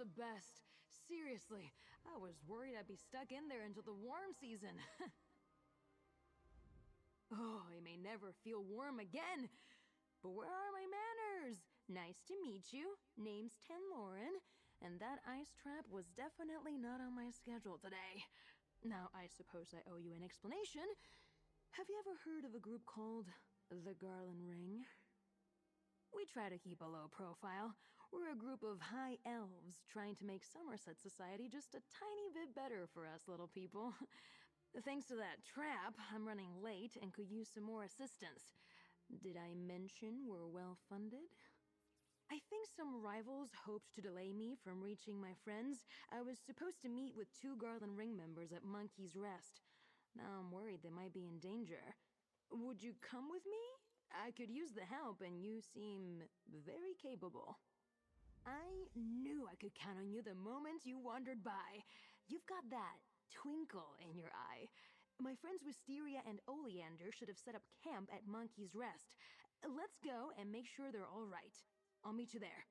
the best. Seriously, I was worried I'd be stuck in there until the warm season. Oh, I may never feel warm again. But where are my manners? Nice to meet you. Name's Tanlorin, and that ice trap was definitely not on my schedule today. Now, I suppose I owe you an explanation. Have you ever heard of a group called the Garland Ring? We try to keep a low profile. We're a group of high elves trying to make Somerset society just a tiny bit better for us little people. Thanks to that trap, I'm running late and could use some more assistance. Did I mention we're well funded? I think some rivals hoped to delay me from reaching my friends. I was supposed to meet with 2 Garland Ring members at Monkey's Rest. Now I'm worried they might be in danger. Would you come with me? I could use the help and you seem very capable. I knew I could count on you the moment you wandered by. You've got that twinkle in your eye. My friends Wisteria and Oleander should have set up camp at Monkey's Rest. Let's go and make sure they're all right. I'll meet you there.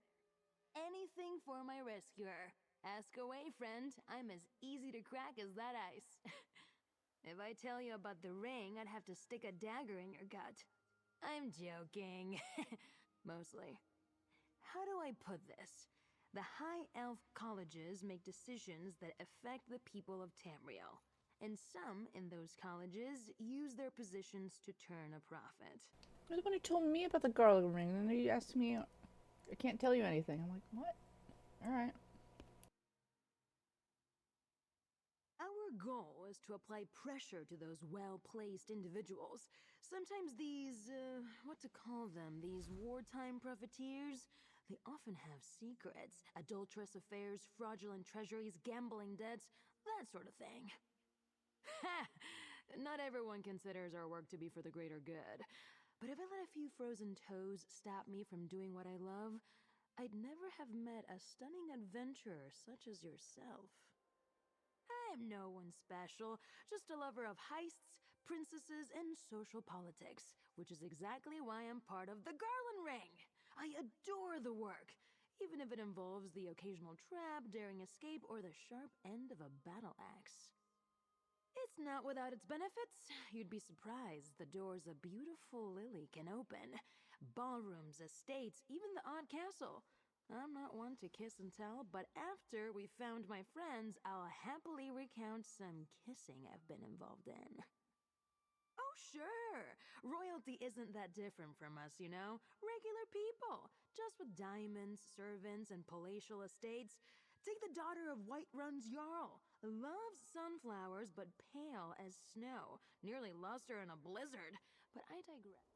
Anything for my rescuer. Ask away, friend. I'm as easy to crack as that ice. If I tell you about the ring, I'd have to stick a dagger in your gut. I'm joking. Mostly. How do I put this? The high elf colleges make decisions that affect the people of Tamriel. And some in those colleges use their positions to turn a profit. You're the one who told me about the garlic ring, and then you asked me, I can't tell you anything. I'm like, what? Alright. Our goal is to apply pressure to those well-placed individuals. Sometimes these, what to call them, these wartime profiteers, they often have secrets, adulterous affairs, fraudulent treasuries, gambling debts, that sort of thing. Ha! Not everyone considers our work to be for the greater good. But if I let a few frozen toes stop me from doing what I love, I'd never have met a stunning adventurer such as yourself. I'm no one special, just a lover of heists, princesses, and social politics, which is exactly why I'm part of the Garland Ring. I adore the work, even if it involves the occasional trap, daring escape, or the sharp end of a battle axe. It's not without its benefits. You'd be surprised the doors a beautiful lily can open. Ballrooms, estates, even the odd castle. I'm not one to kiss and tell, but after we found my friends, I'll happily recount some kissing I've been involved in. Oh, sure. Royalty isn't that different from us, you know? Regular people, just with diamonds, servants, and palatial estates. Take the daughter of Whiterun's Jarl. Loves sunflowers, but pale as snow. Nearly lost her in a blizzard. But I digress.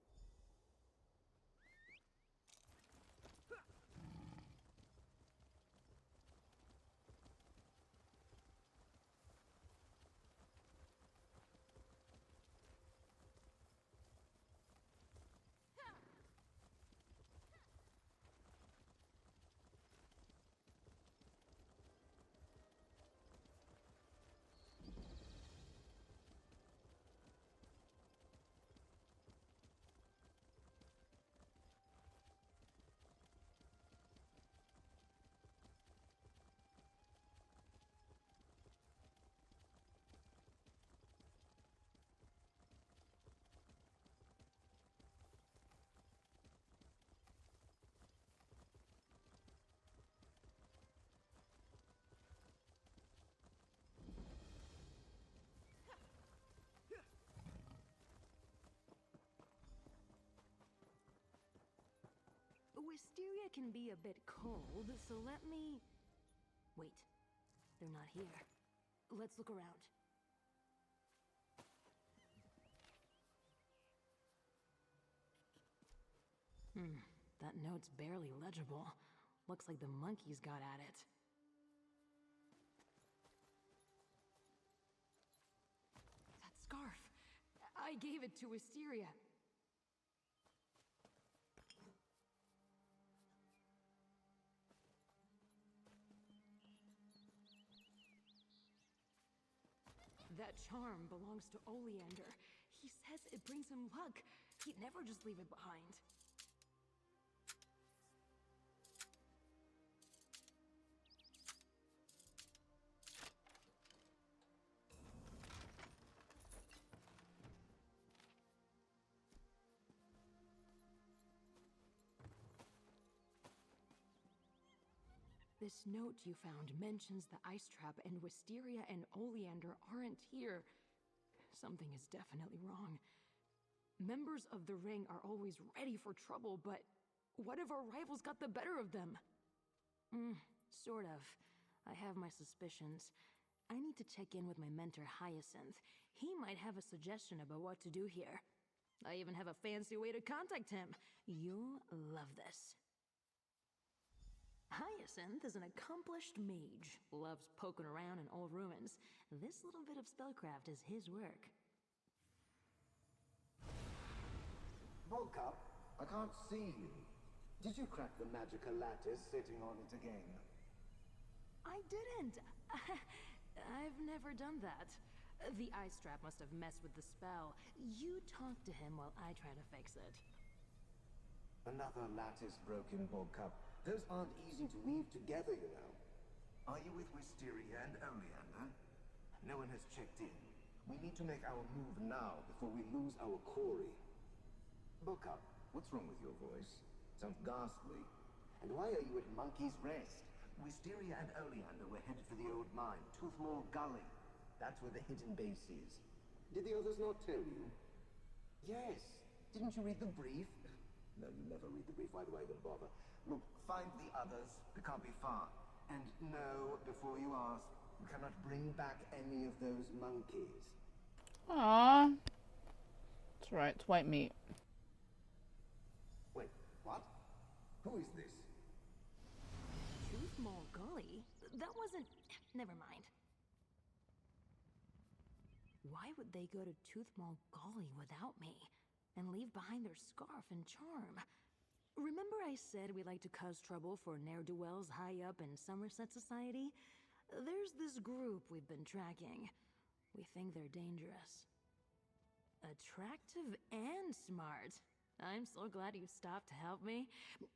Wisteria can be a bit cold, so let me... Wait, they're not here. Let's look around. That note's barely legible. Looks like the monkeys got at it. That scarf! I gave it to Wisteria. That charm belongs to Oleander. He says it brings him luck. He'd never just leave it behind. This note you found mentions the ice trap, and Wisteria and Oleander aren't here. Something is definitely wrong. Members of the Ring are always ready for trouble, but what if our rivals got the better of them? Sort of. I have my suspicions. I need to check in with my mentor, Hyacinth. He might have a suggestion about what to do here. I even have a fancy way to contact him. You'll love this. Hyacinth is an accomplished mage, loves poking around in old ruins. This little bit of spellcraft is his work. Volcup, I can't see you. Did you crack the magical lattice sitting on it again? I didn't. I've never done that. The ice trap must have messed with the spell. You talk to him while I try to fix it. Another lattice broken, Volcup. Those aren't easy to weave together, you know. Are you with Wisteria and Oleander? No one has checked in. We need to make our move now before we lose our quarry. Volcup, what's wrong with your voice? Sounds ghastly. And why are you at Monkey's Rest? Wisteria and Oleander were headed for the old mine, Toothmore Gully. That's where the hidden base is. Did the others not tell you? Yes. Didn't you read the brief? No, you never read the brief. Why do I even bother? Look, find the others. They can't be far. And no, before you ask, you cannot bring back any of those monkeys. Aww. That's right, it's white meat. Wait, what? Who is this? Toothmole Gully? That wasn't... Never mind. Why would they go to Toothmole Gully without me? And leave behind their scarf and charm? Remember I said we like to cause trouble for ne'er-do-wells high up in Somerset Society? There's this group we've been tracking. We think they're dangerous. Attractive and smart. I'm so glad you stopped to help me.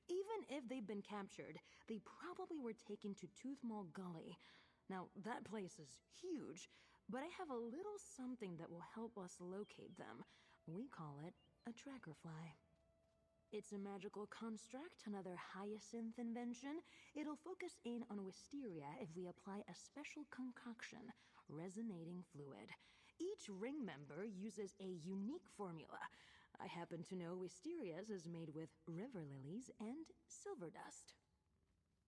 Even if they've been captured, they probably were taken to Toothmole Gully. Now, that place is huge, but I have a little something that will help us locate them. We call it a tracker fly. It's a magical construct, another Hyacinth invention. It'll focus in on Wisteria if we apply a special concoction, resonating fluid. Each ring member uses a unique formula. I happen to know Wisteria's is made with river lilies and silver dust.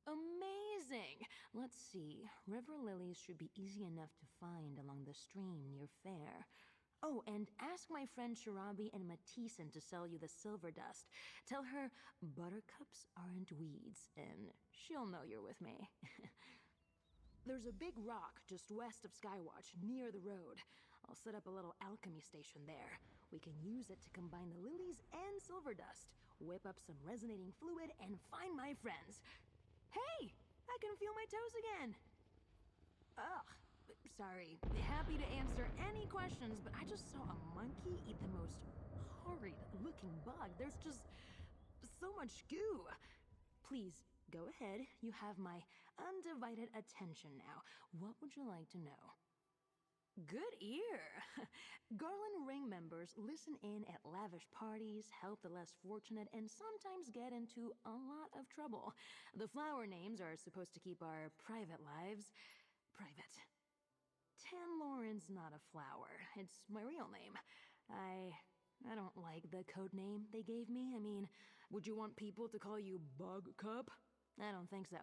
Amazing! Let's see. River lilies should be easy enough to find along the stream near Fair. Oh, and ask my friend Shirabi and Matissan to sell you the silver dust. Tell her buttercups aren't weeds, and she'll know you're with me. There's a big rock just west of Skywatch, near the road. I'll set up a little alchemy station there. We can use it to combine the lilies and silver dust, whip up some resonating fluid, and find my friends. Hey! I can feel my toes again! Ugh. Sorry. Happy to answer any questions, but I just saw a monkey eat the most horrid-looking bug. There's just so much goo. Please, go ahead. You have my undivided attention now. What would you like to know? Good ear! Garland Ring members listen in at lavish parties, help the less fortunate, and sometimes get into a lot of trouble. The flower names are supposed to keep our private lives private. Tanlorin's not a flower. It's my real name. I don't like the code name they gave me. I mean, would you want people to call you Bug Cup? I don't think so.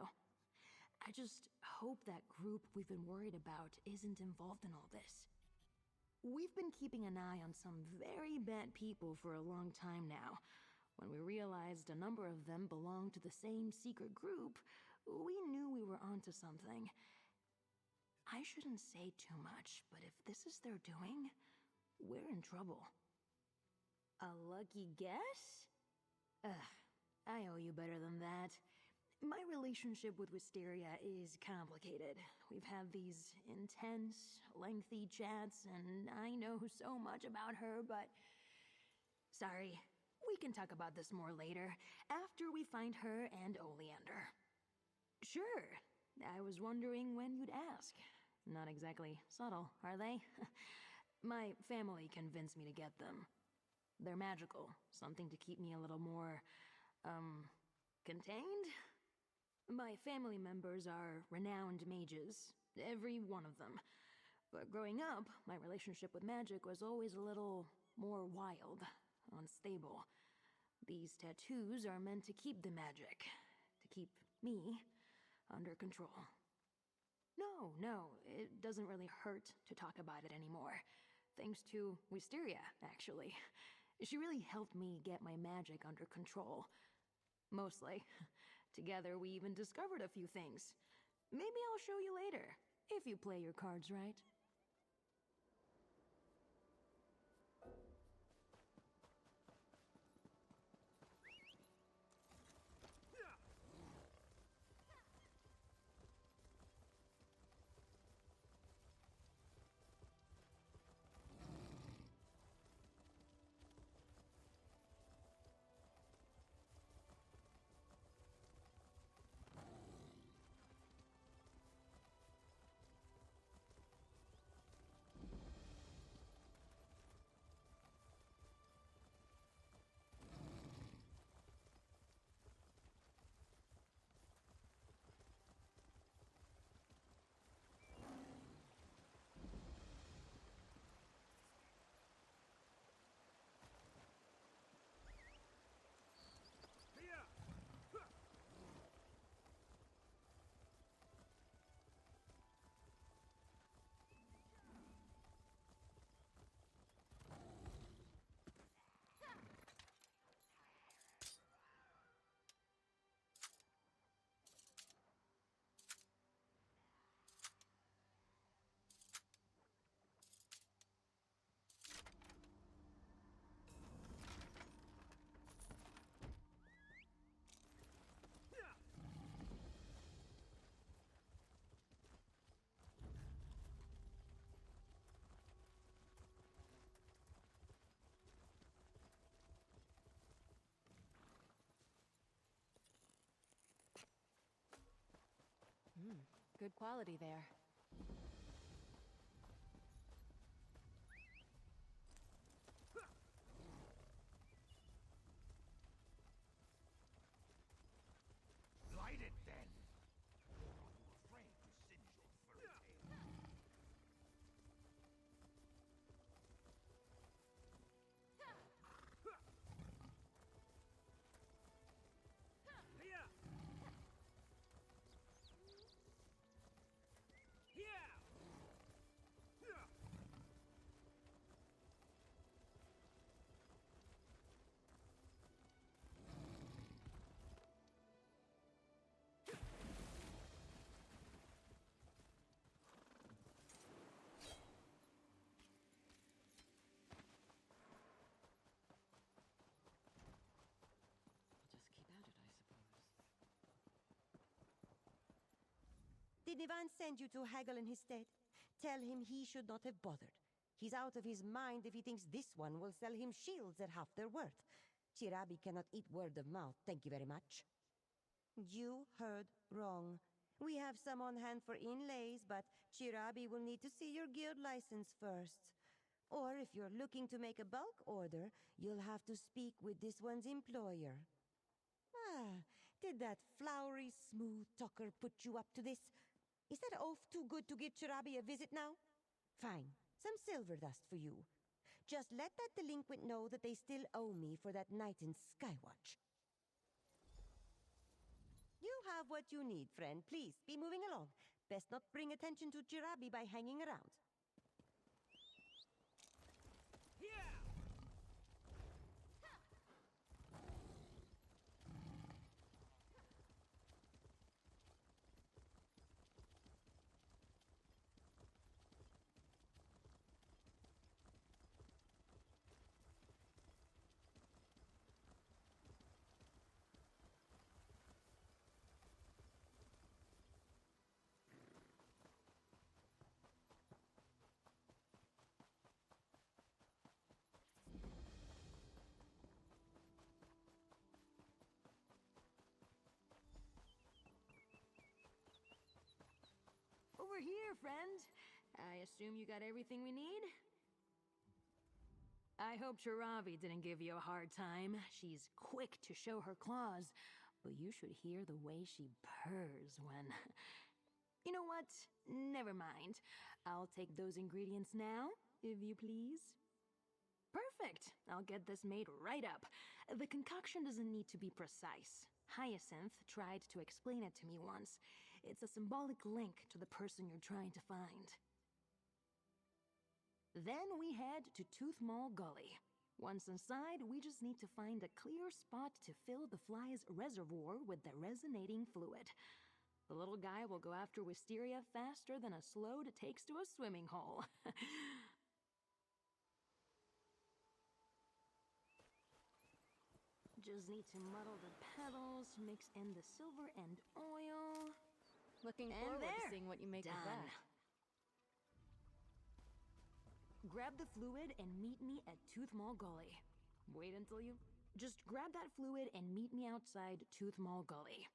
I just hope that group we've been worried about isn't involved in all this. We've been keeping an eye on some very bad people for a long time now. When we realized a number of them belonged to the same secret group, we knew we were onto something. I shouldn't say too much, but if this is their doing, we're in trouble. A lucky guess? I owe you better than that. My relationship with Wisteria is complicated. We've had these intense, lengthy chats, and I know so much about her, but... Sorry, we can talk about this more later, after we find her and Oleander. Sure, I was wondering when you'd ask. Not exactly subtle, are they? My family convinced me to get them. They're magical, something to keep me a little more, contained? My family members are renowned mages, every one of them. But growing up, my relationship with magic was always a little more wild, unstable. These tattoos are meant to keep the magic, to keep me under control. No, it doesn't really hurt to talk about it anymore. Thanks to Wisteria, actually. She really helped me get my magic under control. Mostly. Together, we even discovered a few things. Maybe I'll show you later, if you play your cards right. Good quality there. Light it then! Are you afraid to singe your furry tail? Did Ivan send you to haggle in his stead? Tell him he should not have bothered. He's out of his mind if he thinks this one will sell him shields at half their worth. Chirabi cannot eat word of mouth, thank you very much. You heard wrong. We have some on hand for inlays, but Chirabi will need to see your guild license first. Or if you're looking to make a bulk order, you'll have to speak with this one's employer. Ah, did that flowery, smooth talker put you up to this? Is that oaf too good to give Chirabi a visit now? Fine, some silver dust for you. Just let that delinquent know that they still owe me for that night in Skywatch. You have what you need, friend. Please, be moving along. Best not bring attention to Chirabi by hanging around. Over here, friend. I assume you got everything we need? I hope Chirabi didn't give you a hard time. She's quick to show her claws, but you should hear the way she purrs when... You know what? Never mind. I'll take those ingredients now, if you please. Perfect. I'll get this made right up. The concoction doesn't need to be precise. Hyacinth tried to explain it to me once. It's a symbolic link to the person you're trying to find. Then we head to Tooth Mall Gully. Once inside, we just need to find a clear spot to fill the fly's reservoir with the resonating fluid. The little guy will go after Wisteria faster than a Slode takes to a swimming hole. Just need to muddle the petals, mix in the silver and oil. Looking And forward there, to seeing what you make done. of that. Grab the fluid and meet me at Tooth Mall Gully. Wait until you... Just grab that fluid and meet me outside Tooth Mall Gully.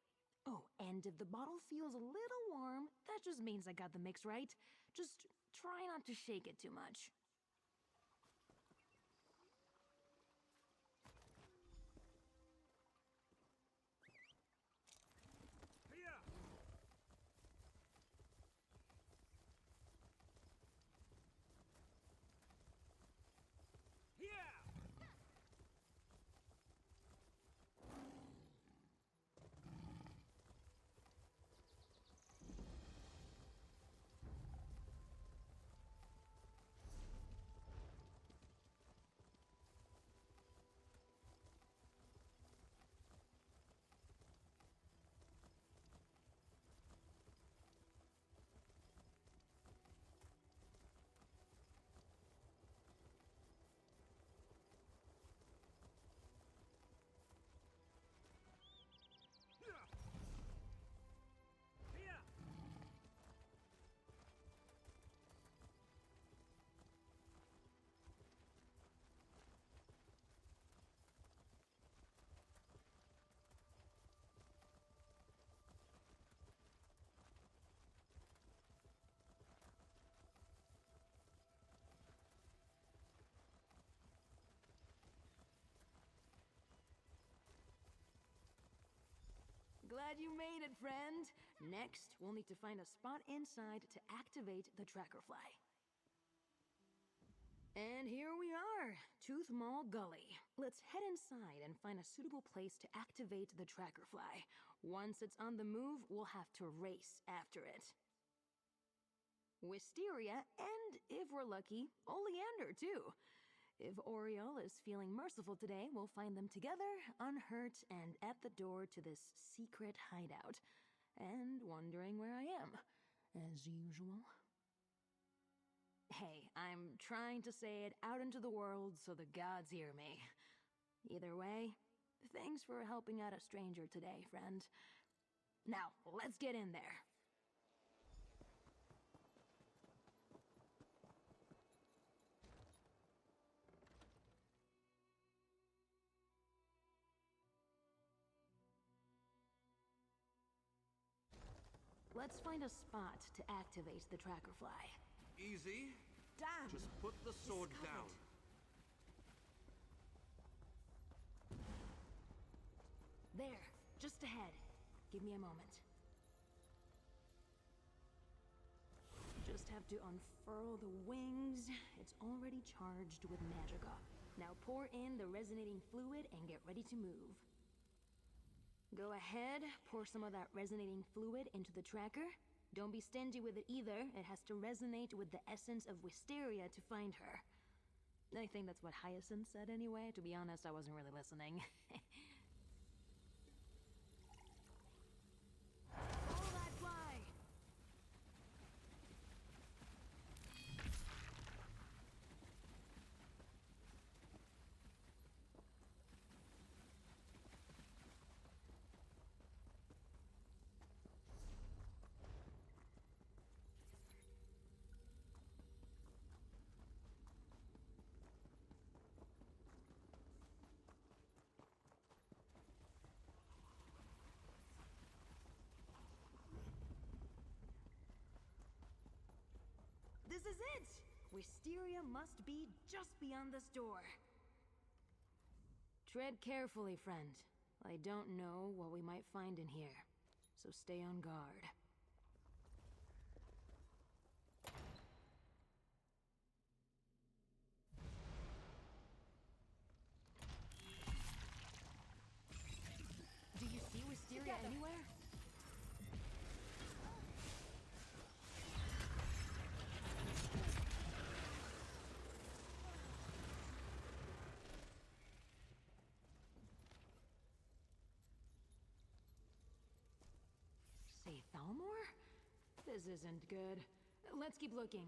Oh, and if the bottle feels a little warm, that just means I got the mix right. Just try not to shake it too much. Glad you made it, friend. Next, we'll need to find a spot inside to activate the tracker fly. And here we are, Tooth Mall Gully. Let's head inside and find a suitable place to activate the tracker fly. Once it's on the move, we'll have to race after it. Wisteria, and if we're lucky, Oleander too. If Oriole is feeling merciful today, we'll find them together, unhurt, and at the door to this secret hideout. And wondering where I am, as usual. Hey, I'm trying to say it out into the world so the gods hear me. Either way, thanks for helping out a stranger today, friend. Now, let's get in there. Let's find a spot to activate the tracker fly. Easy. Damn! Just put the sword It's covered. down. There, just ahead. Give me a moment. Just have to unfurl the wings. It's already charged with magica. Now pour in the resonating fluid and get ready to move. Go ahead, pour some of that resonating fluid into the tracker. Don't be stingy with it either. It has to resonate with the essence of Wisteria to find her. I think that's what Hyacinth said anyway. To be honest, I wasn't really listening. Follow that fly! This is it! Wisteria must be just beyond this door. Tread carefully, friend. I don't know what we might find in here, so stay on guard. Do you see Wisteria anywhere? Say, Thalmor? This isn't good. Let's keep looking.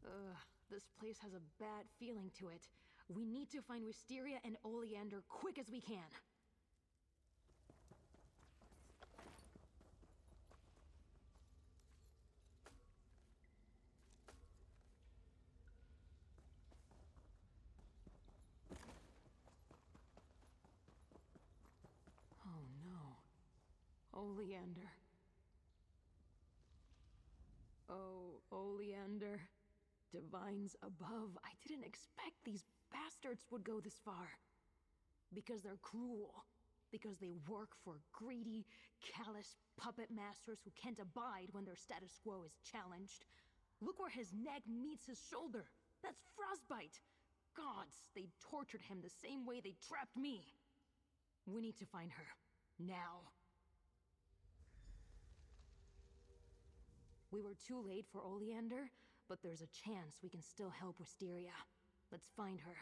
Ugh, this place has a bad feeling to it. We need to find Wisteria and Oleander quick as we can. Oh no. Oleander. Oh, Oleander. Divines above, I didn't expect these bastards would go this far. Because they're cruel. Because they work for greedy, callous puppet masters who can't abide when their status quo is challenged. Look where his neck meets his shoulder. That's frostbite. Gods, they tortured him the same way they trapped me. We need to find her. Now. We were too late for Oleander, but there's a chance we can still help Wisteria. Let's find her.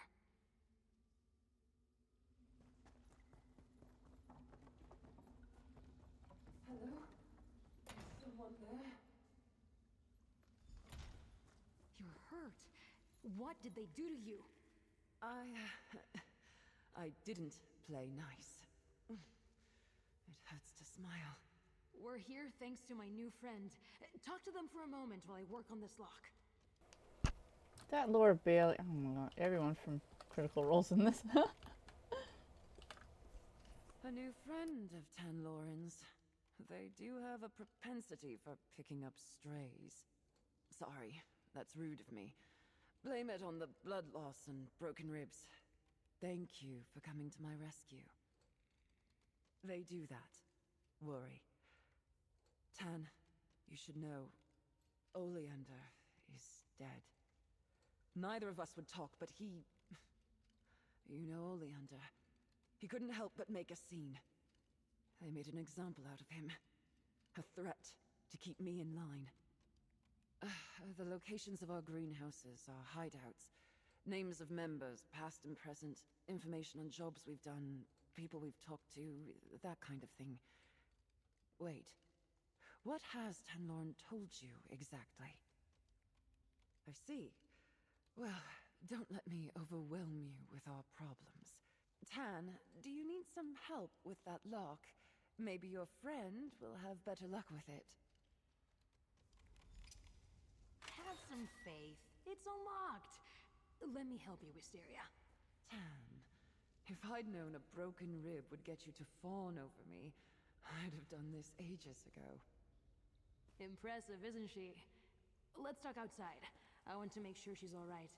Hello? Is someone there? You're hurt. What did they do to you? I didn't play nice. It hurts to smile. We're here thanks to my new friend. Talk to them for a moment while I work on this lock. That Lord Bailey. Oh my god, everyone from Critical Role's in this. A new friend of Tanlorin's. They do have a propensity for picking up strays. Sorry, that's rude of me. Blame it on the blood loss and broken ribs. Thank you for coming to my rescue. They do that. Worry. Tan, you should know, Oleander is dead. Neither of us would talk, but he... You know Oleander. He couldn't help but make a scene. They made an example out of him. A threat to keep me in line. The locations of our greenhouses, our hideouts, names of members, past and present, information on jobs we've done, people we've talked to, that kind of thing. Wait. What has Tanlorin told you exactly? I see. Well, don't let me overwhelm you with our problems. Tan, do you need some help with that lock? Maybe your friend will have better luck with it. Have some faith. It's unlocked. Let me help you, Wisteria. Tan, if I'd known a broken rib would get you to fawn over me, I'd have done this ages ago. Impressive, isn't she? Let's talk outside. I want to make sure she's all right.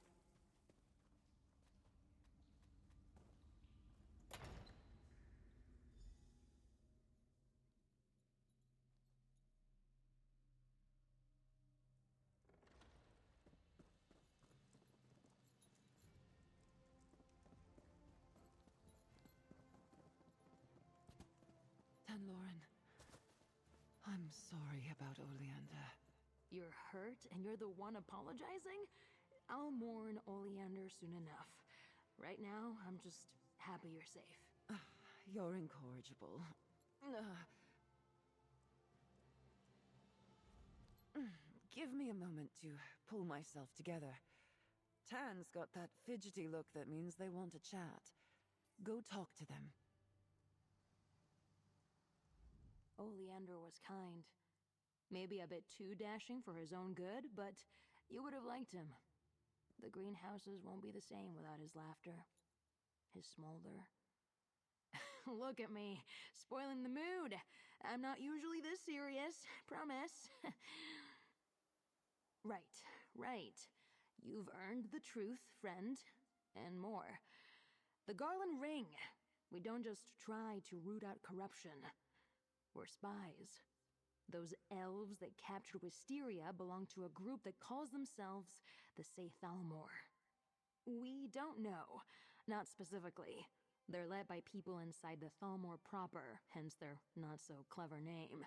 Tanlorin, I'm sorry about Oleander. You're hurt and you're the one apologizing? I'll mourn Oleander soon enough. Right now, I'm just happy you're safe. You're incorrigible. Give me a moment to pull myself together. Tan's got that fidgety look that means they want to chat. Go talk to them. Oleander was kind. Maybe a bit too dashing for his own good, but you would have liked him. The greenhouses won't be the same without his laughter. His smolder. Look at me, spoiling the mood. I'm not usually this serious, promise. Right. You've earned the truth, friend, and more. The garland ring. We don't just try to root out corruption. We're spies. Those elves that captured Wisteria belong to a group that calls themselves the Thalmor. We don't know, not specifically. They're led by people inside the Thalmor proper, hence their not-so-clever name.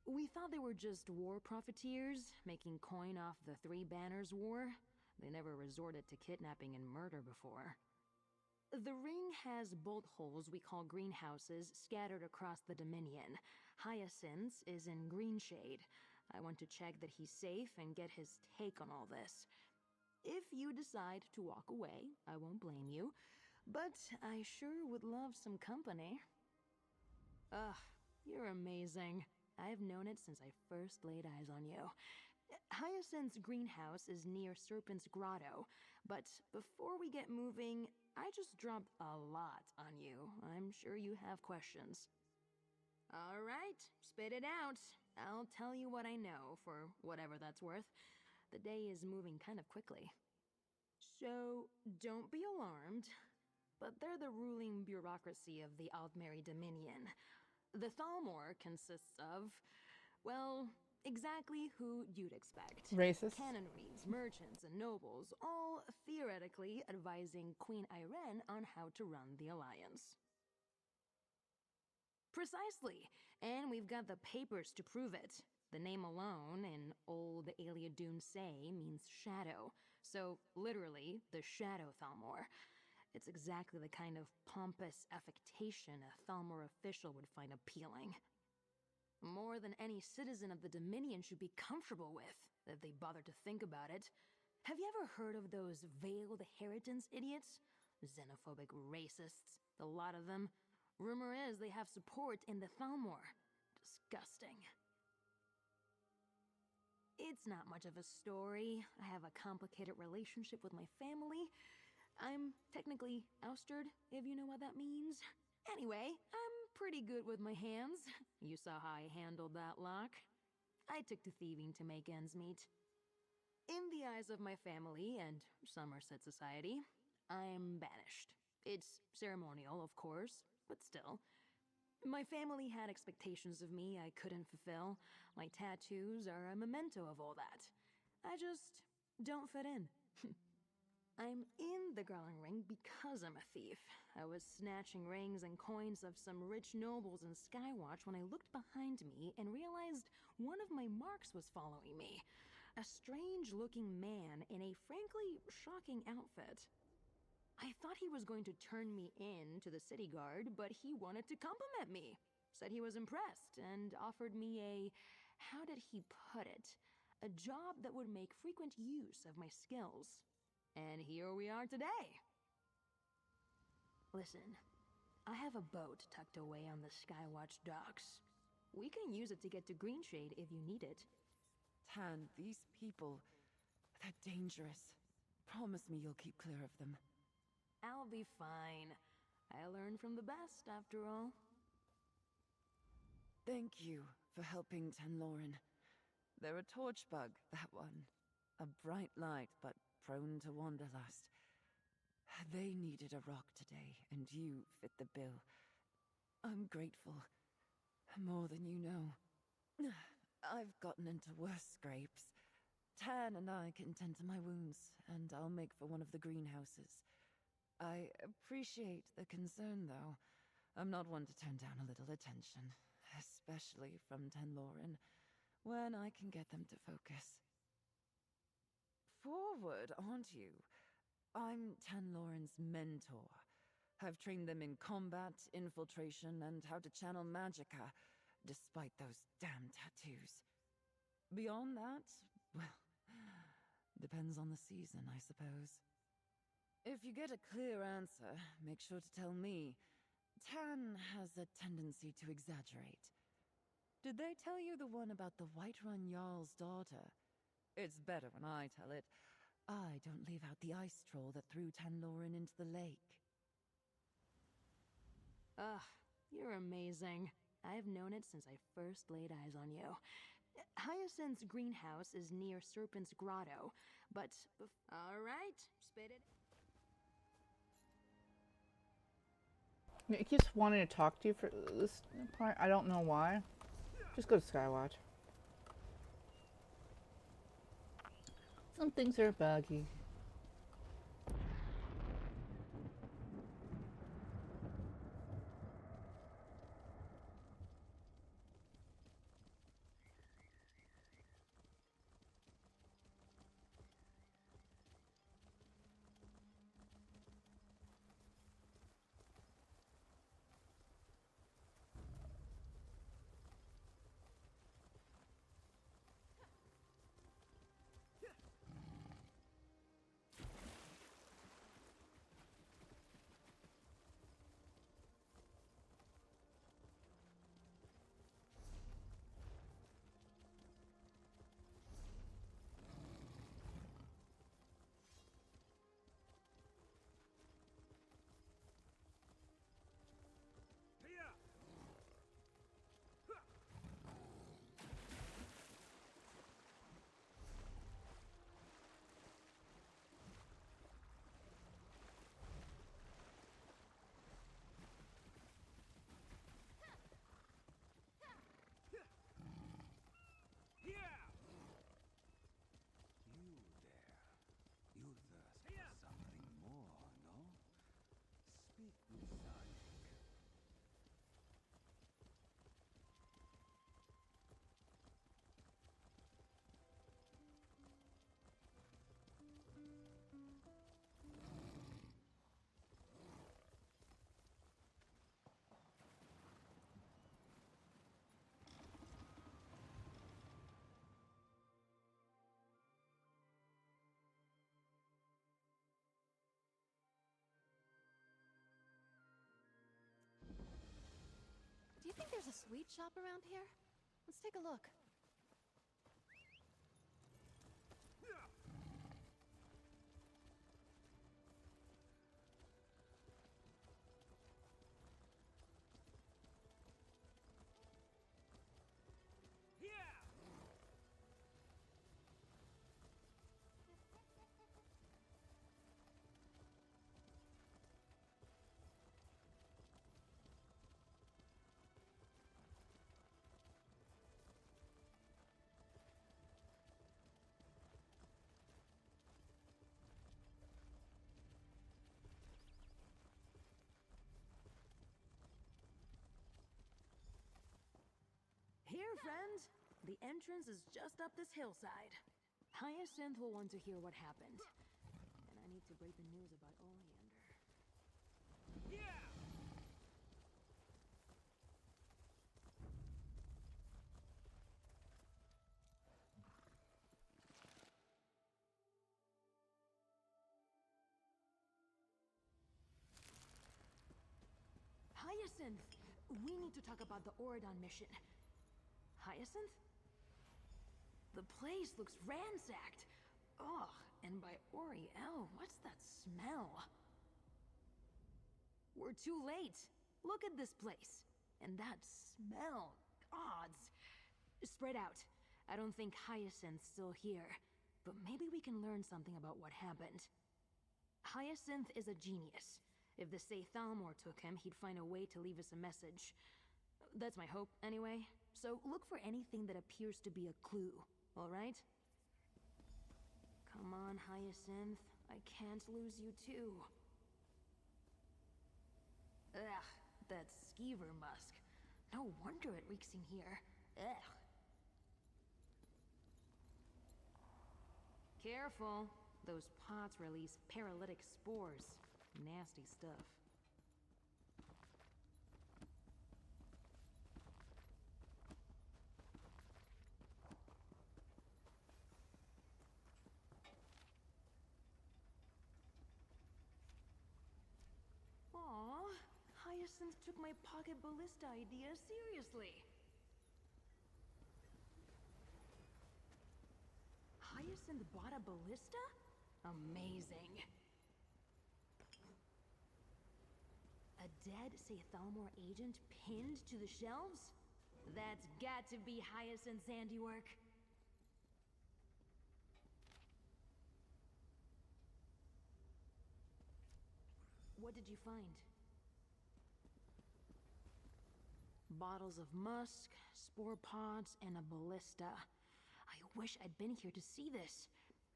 We thought they were just war profiteers, making coin off the Three Banners War. They never resorted to kidnapping and murder before. The ring has bolt holes we call greenhouses scattered across the Dominion. Hyacinth's is in Greenshade. I want to check that he's safe and get his take on all this. If you decide to walk away, I won't blame you, but I sure would love some company. Ugh, you're amazing. I've known it since I first laid eyes on you. Hyacinth's greenhouse is near Serpent's Grotto, but before we get moving, I just dropped a lot on you. I'm sure you have questions. All right, spit it out. I'll tell you what I know, for whatever that's worth. The day is moving kind of quickly. So, don't be alarmed, but they're the ruling bureaucracy of the Aldmeri Dominion. The Thalmor consists of, well, exactly who you'd expect. Racist. Canonries, merchants, and nobles, all theoretically advising Queen Irene on how to run the Alliance. Precisely, and we've got the papers to prove it. The name alone, in old Aliadun Say, means shadow, so literally, the Shadow Thalmor. It's exactly the kind of pompous affectation a Thalmor official would find appealing. More than any citizen of the Dominion should be comfortable with, if they bother to think about it. Have you ever heard of those veiled inheritance idiots? Xenophobic racists, the lot of them. Rumor is they have support in the Thalmor. Disgusting. It's not much of a story. I have a complicated relationship with my family. I'm technically ousted, if you know what that means. Anyway, I'm pretty good with my hands. You saw how I handled that lock. I took to thieving to make ends meet. In the eyes of my family and Somerset society, I'm banished. It's ceremonial, of course, but still. My family had expectations of me I couldn't fulfill. My tattoos are a memento of all that. I just don't fit in. I'm in the Garland Ring because I'm a thief. I was snatching rings and coins of some rich nobles in Skywatch when I looked behind me and realized one of my marks was following me. A strange-looking man in a frankly shocking outfit. I thought he was going to turn me in to the city guard, but he wanted to compliment me. Said he was impressed and offered me a, how did he put it, a job that would make frequent use of my skills. And here we are today. Listen, I have a boat tucked away on the Skywatch docks. We can use it to get to Greenshade if you need it. Tan, these people, they're dangerous. Promise me you'll keep clear of them. I'll be fine. I learn from the best, after all. Thank you for helping Tanlorin. They're a torch bug, that one. A bright light, but prone to wanderlust. They needed a rock today, and you fit the bill. I'm grateful. More than you know. I've gotten into worse scrapes. Tan and I can tend to my wounds, and I'll make for one of the greenhouses. I appreciate the concern, though. I'm not one to turn down a little attention, especially from Tanlorin, when I can get them to focus. Forward, aren't you? I'm Tanlorin's mentor. I've trained them in combat, infiltration, and how to channel magicka, despite those damn tattoos. Beyond that, well, depends on the season, I suppose. If you get a clear answer, make sure to tell me. Tan has a tendency to exaggerate. Did they tell you the one about the Whiterun Jarl's daughter? It's better when I tell it. I don't leave out the ice troll that threw Tanlorin into the lake. Ugh, you're amazing. I've known it since I first laid eyes on you. Hyacinth's greenhouse is near Serpent's Grotto, but... All right, spit it... It keeps wanting to talk to you for this part. I don't know why. Just go to Skywatch. Some things are buggy. Do you think there's a sweet shop around here? Let's take a look. Here, friend. The entrance is just up this hillside. Hyacinth will want to hear what happened. And I need to break the news about Oleander. Hyacinth! We need to talk about the Oridon mission. Hyacinth? The place looks ransacked. Ugh, and by Oriel, what's that smell? We're too late. Look at this place. And that smell. Gods. Spread out. I don't think Hyacinth's still here. But maybe we can learn something about what happened. Hyacinth is a genius. If the Thalmor took him, he'd find a way to leave us a message. That's my hope, anyway. So look for anything that appears to be a clue, alright? Come on, Hyacinth. I can't lose you too. Ugh, that skeever musk. No wonder it reeks in here. Ugh. Careful. Those pots release paralytic spores. Nasty stuff. Aw, Hyacinth took my pocket ballista idea seriously. Hyacinth bought a ballista? Amazing. A dead Thalmor agent pinned to the shelves? That's got to be Hyacinth's handiwork. What did you find? Bottles of musk, spore pods, and a ballista. I wish I'd been here to see this.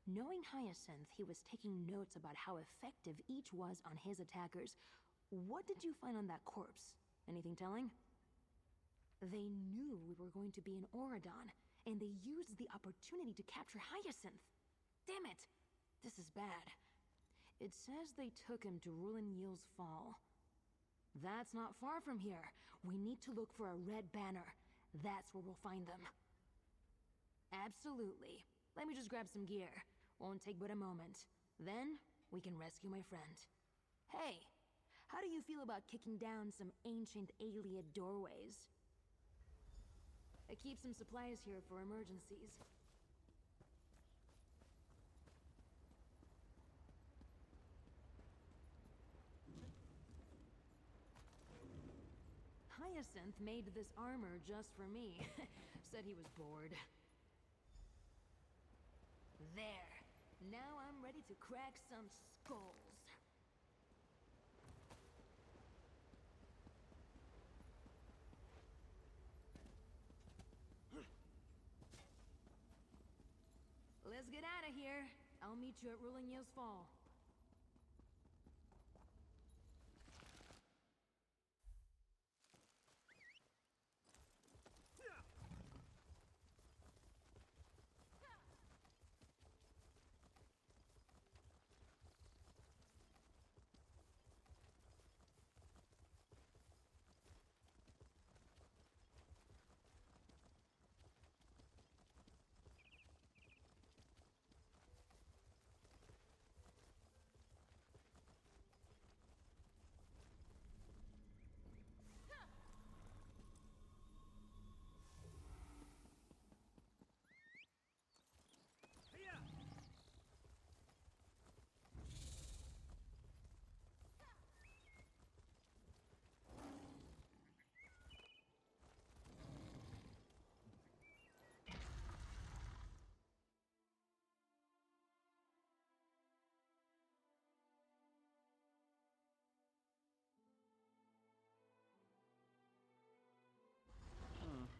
Knowing Hyacinth, he was taking notes about how effective each was on his attackers. What did you find on that corpse? Anything telling? They knew we were going to be in Auradon, and they used the opportunity to capture Hyacinth. Damn it! This is bad. It says they took him to Rulin Yil's Fall. That's not far from here. We need to look for a red banner. That's where we'll find them. Absolutely. Let me just grab some gear. Won't take but a moment. Then, we can rescue my friend. Hey, how do you feel about kicking down some ancient Ayleid doorways? I keep some supplies here for emergencies. Hyacinth made this armor just for me. Said he was bored. There. Now I'm ready to crack some skulls. Let's get out of here. I'll meet you at Rulin Yil's Fall.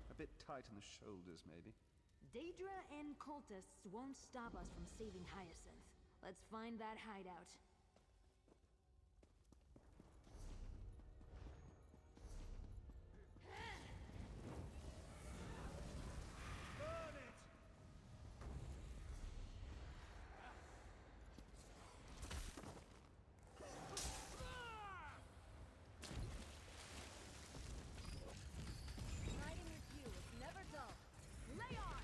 A bit tight on the shoulders, maybe. Daedra and cultists won't stop us from saving Hyacinth. Let's find that hideout. Burn it! Riding with you is never dull. Lay on!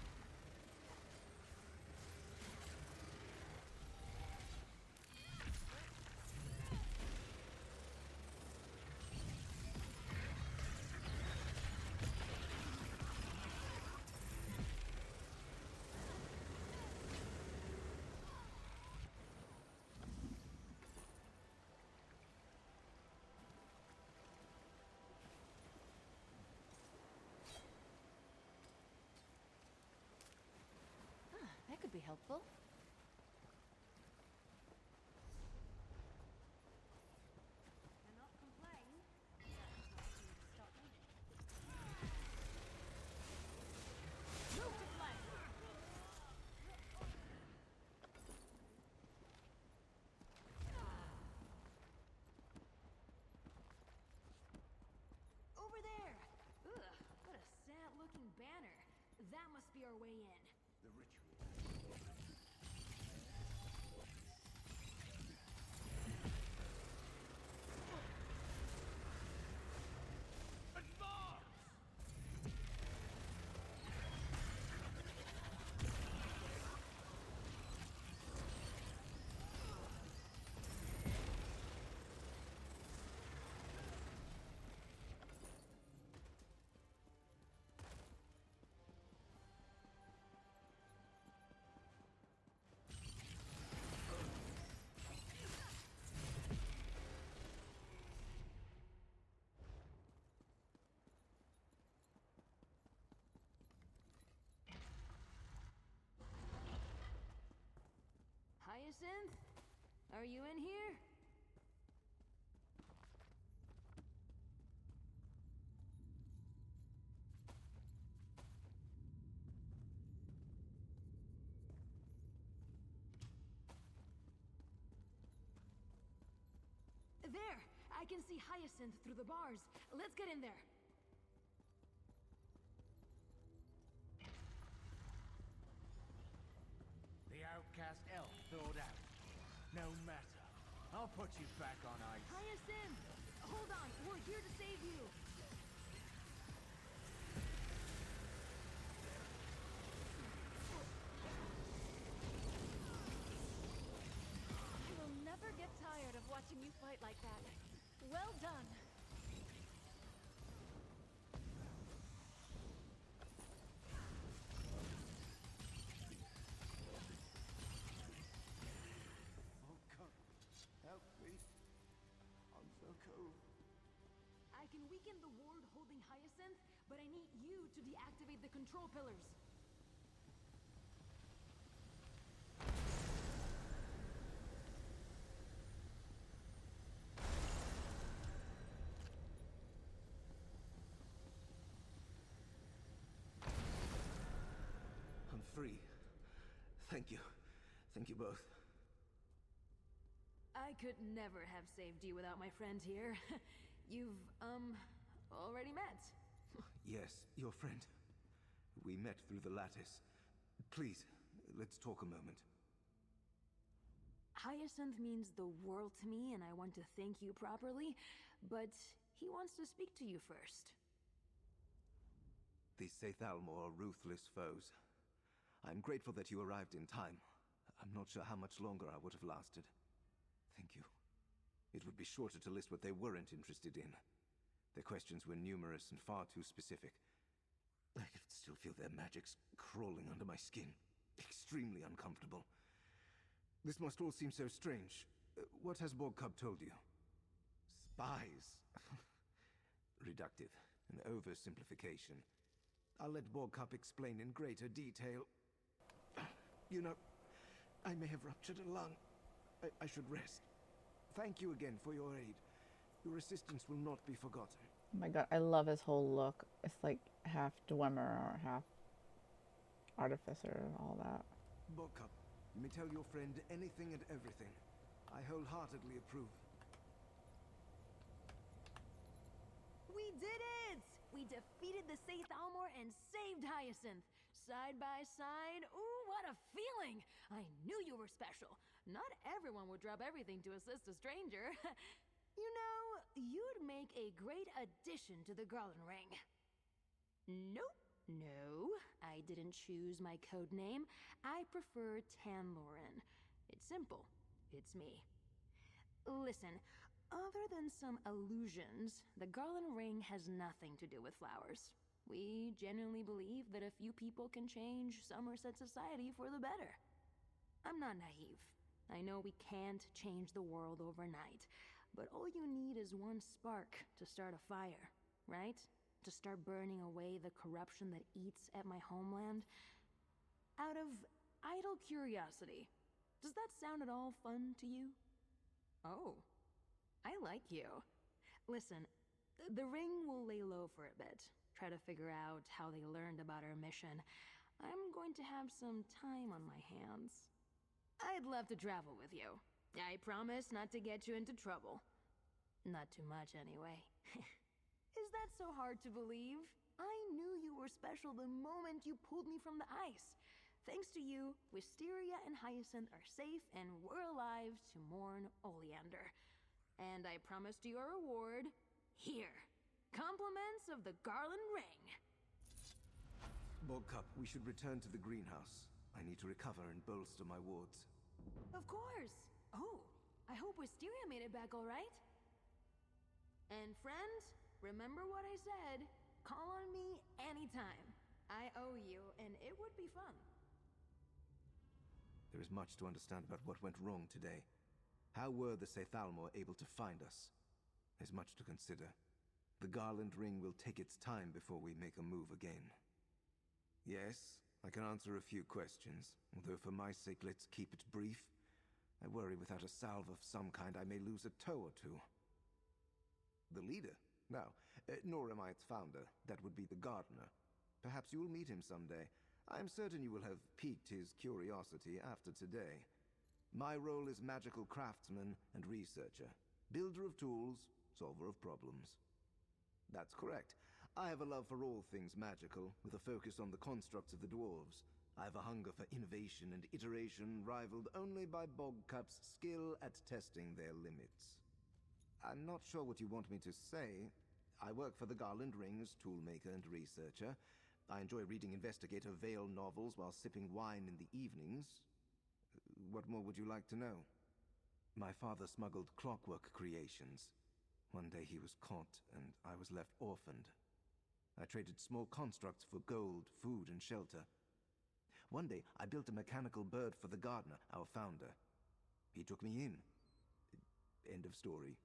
That could be helpful. Cannot complain. Stop me. Move to flank. Over there. Ugh, what a sad-looking banner. That must be our way in. The ritual. Advance! Hyacinth? Are you in here? can see Hyacinth through the bars. Let's get in there. The outcast elf thawed out. No matter. I'll put you back on ice. Hyacinth! Hold on, we're here to save you. I will never get tired of watching you fight like that. Well done. Volcup, help me. I'm so cold. I can weaken the ward holding Hyacinth, but I need you to deactivate the control pillars. I'm free. Thank you. Thank you both. I could never have saved you without my friend here. You've, already met. Yes, your friend. We met through the lattice. Please, let's talk a moment. Hyacinth means the world to me, and I want to thank you properly, but he wants to speak to you first. These Scythalmor are ruthless foes. I'm grateful that you arrived in time. I'm not sure how much longer I would have lasted. Thank you. It would be shorter to list what they weren't interested in. Their questions were numerous and far too specific. I can still feel their magics crawling under my skin. Extremely uncomfortable. This must all seem so strange. What has Borgcub told you? Spies. Reductive. An oversimplification. I'll let Borgcub explain in greater detail. You know, I may have ruptured a lung. I should rest. Thank you again for your aid. Your assistance will not be forgotten. Oh my god, I love his whole look. It's like half Dwemer or half Artificer and all that. Borgcub, you may tell your friend anything and everything. I wholeheartedly approve. We did it! We defeated the Scythalmor and saved Hyacinth. Side by side. Ooh, what a feeling! I knew you were special. Not everyone would drop everything to assist a stranger. You know, you'd make a great addition to the Garland Ring. Nope. No, I didn't choose my code name. I prefer Tanlorin. It's simple. It's me. Listen, other than some illusions, the Garland Ring has nothing to do with flowers. We genuinely believe that a few people can change Somerset society for the better. I'm not naive. I know we can't change the world overnight, but all you need is one spark to start a fire, right? To start burning away the corruption that eats at my homeland. Out of idle curiosity, does that sound at all fun to you? Oh, I like you. Listen, the ring will lay low for a bit. Try to figure out how they learned about our mission. I'm going to have some time on my hands. I'd love to travel with you. I promise not to get you into trouble. Not too much, anyway. Is that so hard to believe? I knew you were special the moment you pulled me from the ice. Thanks to you, Wisteria and Hyacinth are safe and we're alive to mourn Oleander. And I promised you a reward. Here. Compliments of the Garland Ring. Borgcub, we should return to the greenhouse. I need to recover and bolster my wards. Of course. Oh, I hope Wisteria made it back all right. And friends, remember what I said. Call on me anytime. I owe you, and it would be fun. There is much to understand about what went wrong today. How were the Scythalmor able to find us? There's much to consider. The Garland Ring will take its time before we make a move again. Yes, I can answer a few questions, although for my sake let's keep it brief. I worry without a salve of some kind I may lose a toe or two. The leader? No, nor am I its founder. That would be the gardener. Perhaps you'll meet him someday. I'm certain you will have piqued his curiosity after today. My role is magical craftsman and researcher, builder of tools, solver of problems. That's correct. I have a love for all things magical, with a focus on the constructs of the dwarves. I have a hunger for innovation and iteration rivaled only by Bogcup's skill at testing their limits. I'm not sure what you want me to say. I work for the Garland Rings, toolmaker and researcher. I enjoy reading investigative Vale novels while sipping wine in the evenings. What more would you like to know? My father smuggled clockwork creations. One day he was caught, and I was left orphaned. I traded small constructs for gold, food, and shelter. One day, I built a mechanical bird for the gardener, our founder. He took me in. End of story.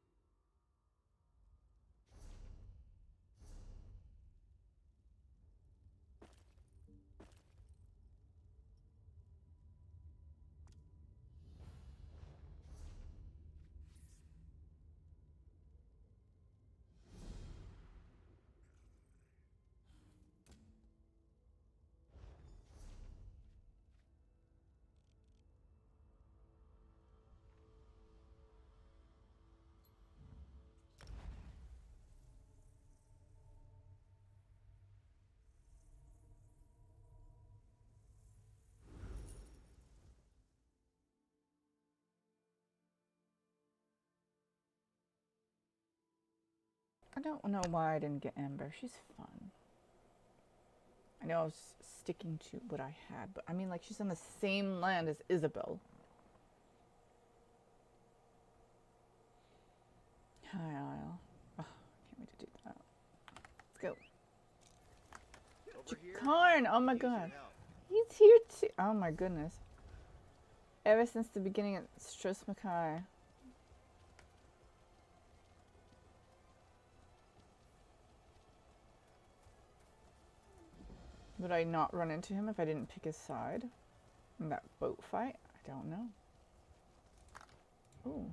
I don't know why I didn't get Ember. She's fun. I know I was sticking to what I had, but I mean, like, she's on the same land as Isabel. Hi, Isle. Oh, can't wait to do that. Let's go. Jakarn! Oh my god. He's here too. Oh my goodness. Ever since the beginning of Strauss Mackay. Would I not run into him if I didn't pick his side in that boat fight? I don't know. Ooh.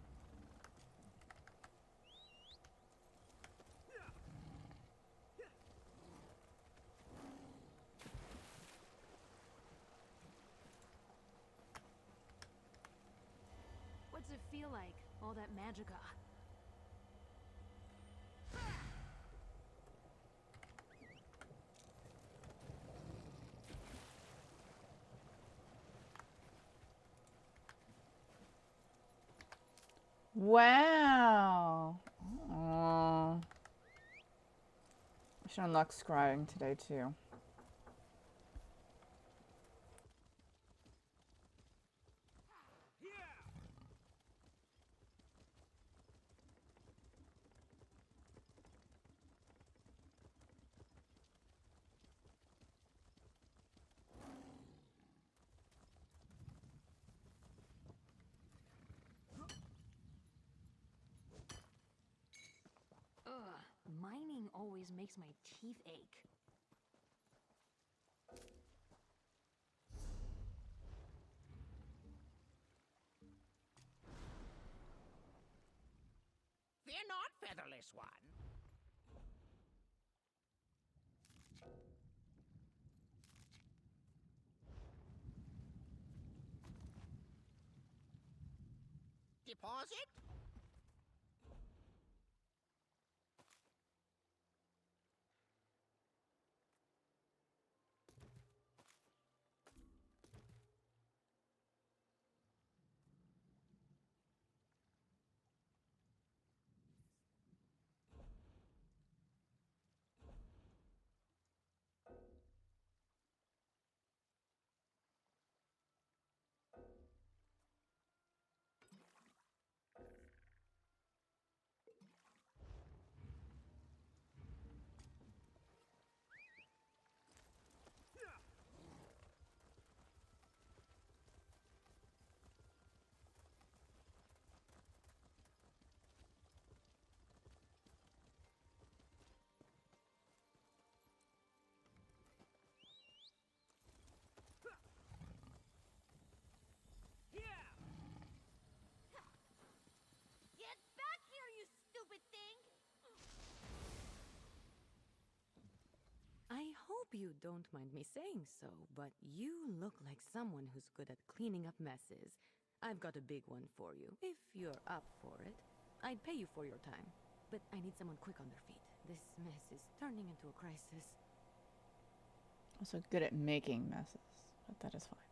What's it feel like, all that magicka? Wow. Aww. I should unlock Scribing today too. Ugh, mining always makes my teeth ache. Fear not, featherless one. Deposit? Get back here, you stupid thing! I hope you don't mind me saying so, but you look like someone who's good at cleaning up messes. I've got a big one for you, if you're up for it. I'd pay you for your time. but I need someone quick on their feet. This mess is turning into a crisis. Also good at making messes, but that is fine.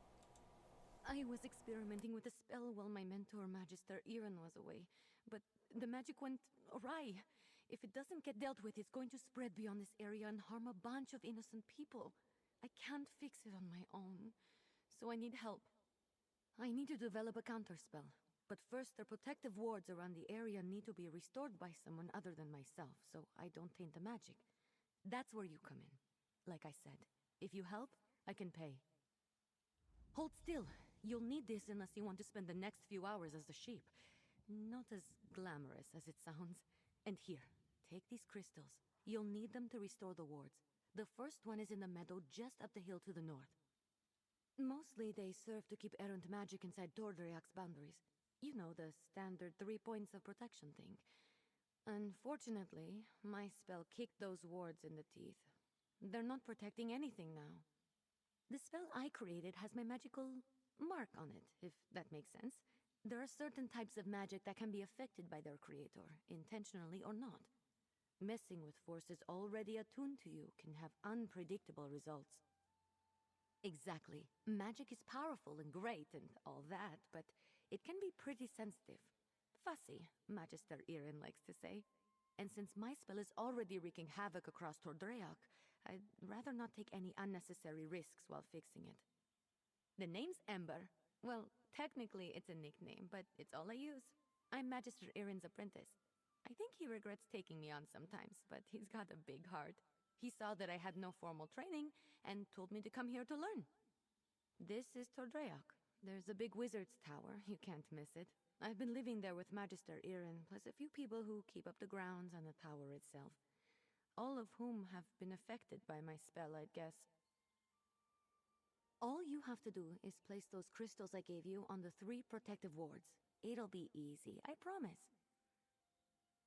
I was experimenting with a spell while my mentor, Magister Iren, was away, but the magic went awry. If it doesn't get dealt with, it's going to spread beyond this area and harm a bunch of innocent people. I can't fix it on my own, so I need help. I need to develop a counterspell, but first their protective wards around the area need to be restored by someone other than myself, so I don't taint the magic. That's where you come in. Like I said, if you help, I can pay. Hold still. You'll need this unless you want to spend the next few hours as a sheep. Not as glamorous as it sounds. And here, take these crystals. You'll need them to restore the wards. The first one is in the meadow just up the hill to the north. Mostly they serve to keep errant magic inside Tordriak's boundaries. You know, the standard 3 points of protection thing. Unfortunately, my spell kicked those wards in the teeth. They're not protecting anything now. The spell I created has my magical mark on it, if that makes sense. There are certain types of magic that can be affected by their creator, intentionally or not. Messing with forces already attuned to you can have unpredictable results. Exactly. Magic is powerful and great and all that, but it can be pretty sensitive. Fussy, Magister Iren likes to say. And since my spell is already wreaking havoc across Tordreak, I'd rather not take any unnecessary risks while fixing it. The name's Ember. Well, technically it's a nickname, but it's all I use. I'm Magister Iren's apprentice. I think he regrets taking me on sometimes, but he's got a big heart. He saw that I had no formal training and told me to come here to learn. This is Tordreak. There's a big wizard's tower. You can't miss it. I've been living there with Magister Iren, plus a few people who keep up the grounds and the tower itself. All of whom have been affected by my spell, I'd guess. All you have to do is place those crystals I gave you on the 3 protective wards. It'll be easy, I promise.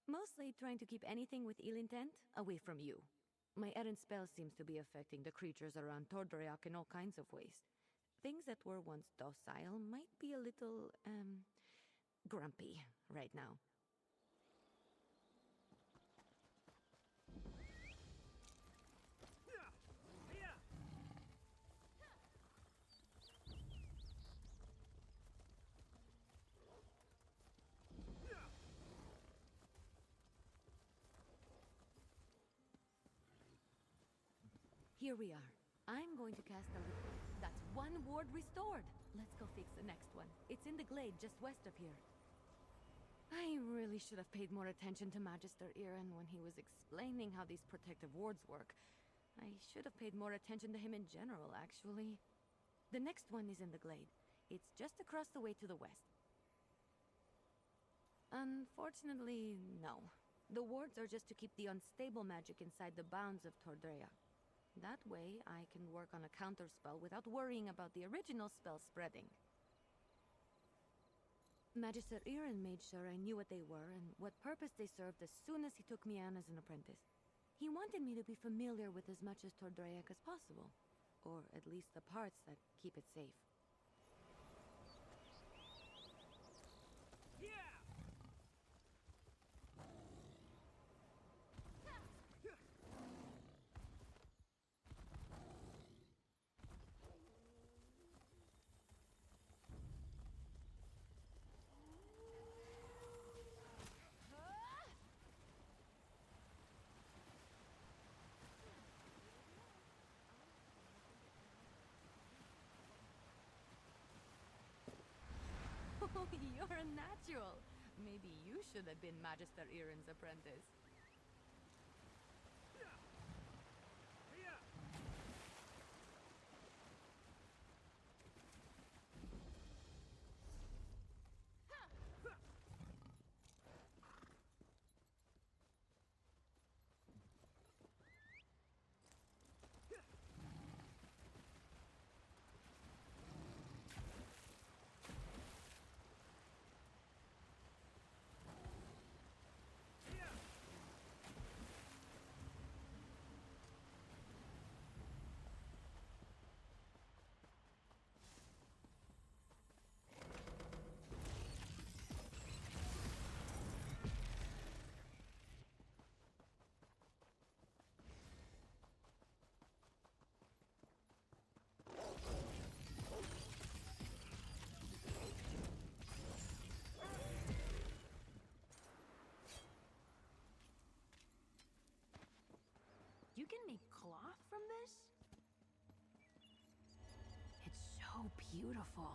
Mostly trying to keep anything with ill intent away from you. My errant spell seems to be affecting the creatures around Tordreak in all kinds of ways. Things that were once docile might be a little, grumpy right now. Here we are. I'm going to cast a liquid. That's 1 ward restored. Let's go fix the next one. It's in the glade just west of here. I really should have paid more attention to Magister Iren when he was explaining how these protective wards work. I should have paid more attention to him in general, actually. The next one is in the glade. It's just across the way to the west. Unfortunately, no. The wards are just to keep the unstable magic inside the bounds of Tordrea. That way, I can work on a counterspell without worrying about the original spell spreading. Magister Iren made sure I knew what they were and what purpose they served as soon as he took me on as an apprentice. He wanted me to be familiar with as much as Tordreak as possible, or at least the parts that keep it safe. Oh, you're a natural. Maybe you should have been Magister Iren's apprentice. can make cloth from this? It's so beautiful.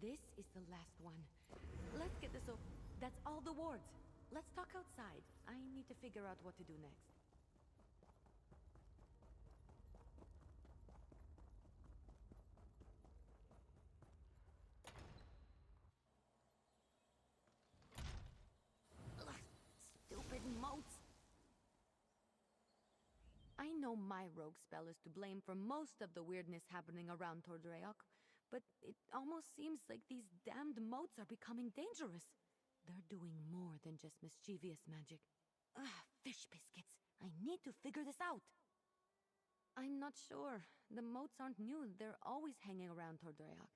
This is the last one. Let's get this over. That's all the wards. Let's talk outside. I need to figure out what to do next. Ugh, stupid moats. I know my rogue spell is to blame for most of the weirdness happening around Tordreok, but it almost seems like these damned moats are becoming dangerous. They're doing more than just mischievous magic. Ah, fish biscuits. I need to figure this out. I'm not sure. The moats aren't new. They're always hanging around Tordreok.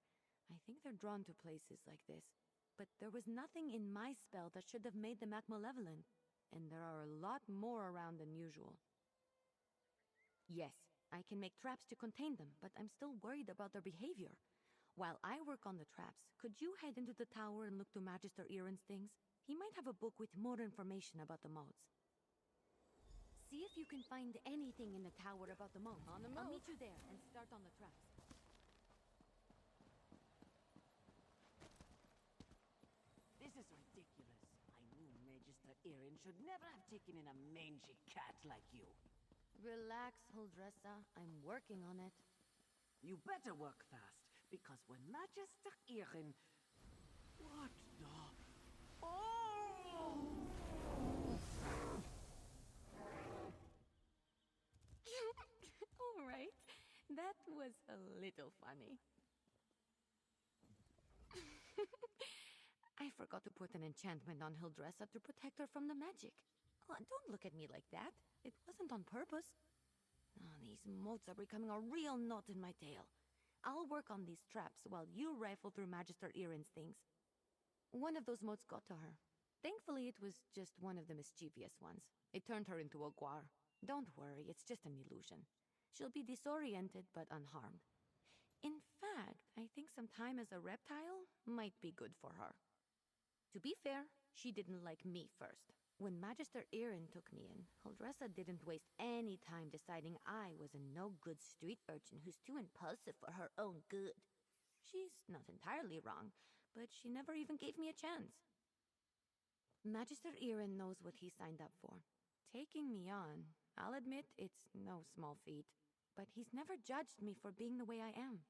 I think they're drawn to places like this. But there was nothing in my spell that should have made them act malevolent. And there are a lot more around than usual. Yes, I can make traps to contain them, but I'm still worried about their behavior. While I work on the traps, could you head into the tower and look to Magister Iren's things? He might have a book with more information about the moats. See if you can find anything in the tower about the moats. On the I'll move. meet you there and start on the traps. This is ridiculous. I knew Magister Iren should never have taken in a mangy cat like you. Relax, Huldressa. I'm working on it. You better work fast, because when Magister Iren... What the... Oh! All right. That was a little funny. I forgot to put an enchantment on Hildressa to protect her from the magic. Oh, don't look at me like that. It wasn't on purpose. Oh, these moats are becoming a real knot in my tail. I'll work on these traps while you rifle through Magister Iren's things. One of those moats got to her. Thankfully, it was just one of the mischievous ones. It turned her into a guar. Don't worry, it's just an illusion. She'll be disoriented but unharmed. In fact, I think some time as a reptile might be good for her. To be fair, she didn't like me first. When Magister Iren took me in, Huldressa didn't waste any time deciding I was a no-good street urchin who's too impulsive for her own good. She's not entirely wrong, but she never even gave me a chance. Magister Iren knows what he signed up for. Taking me on, I'll admit it's no small feat, but he's never judged me for being the way I am,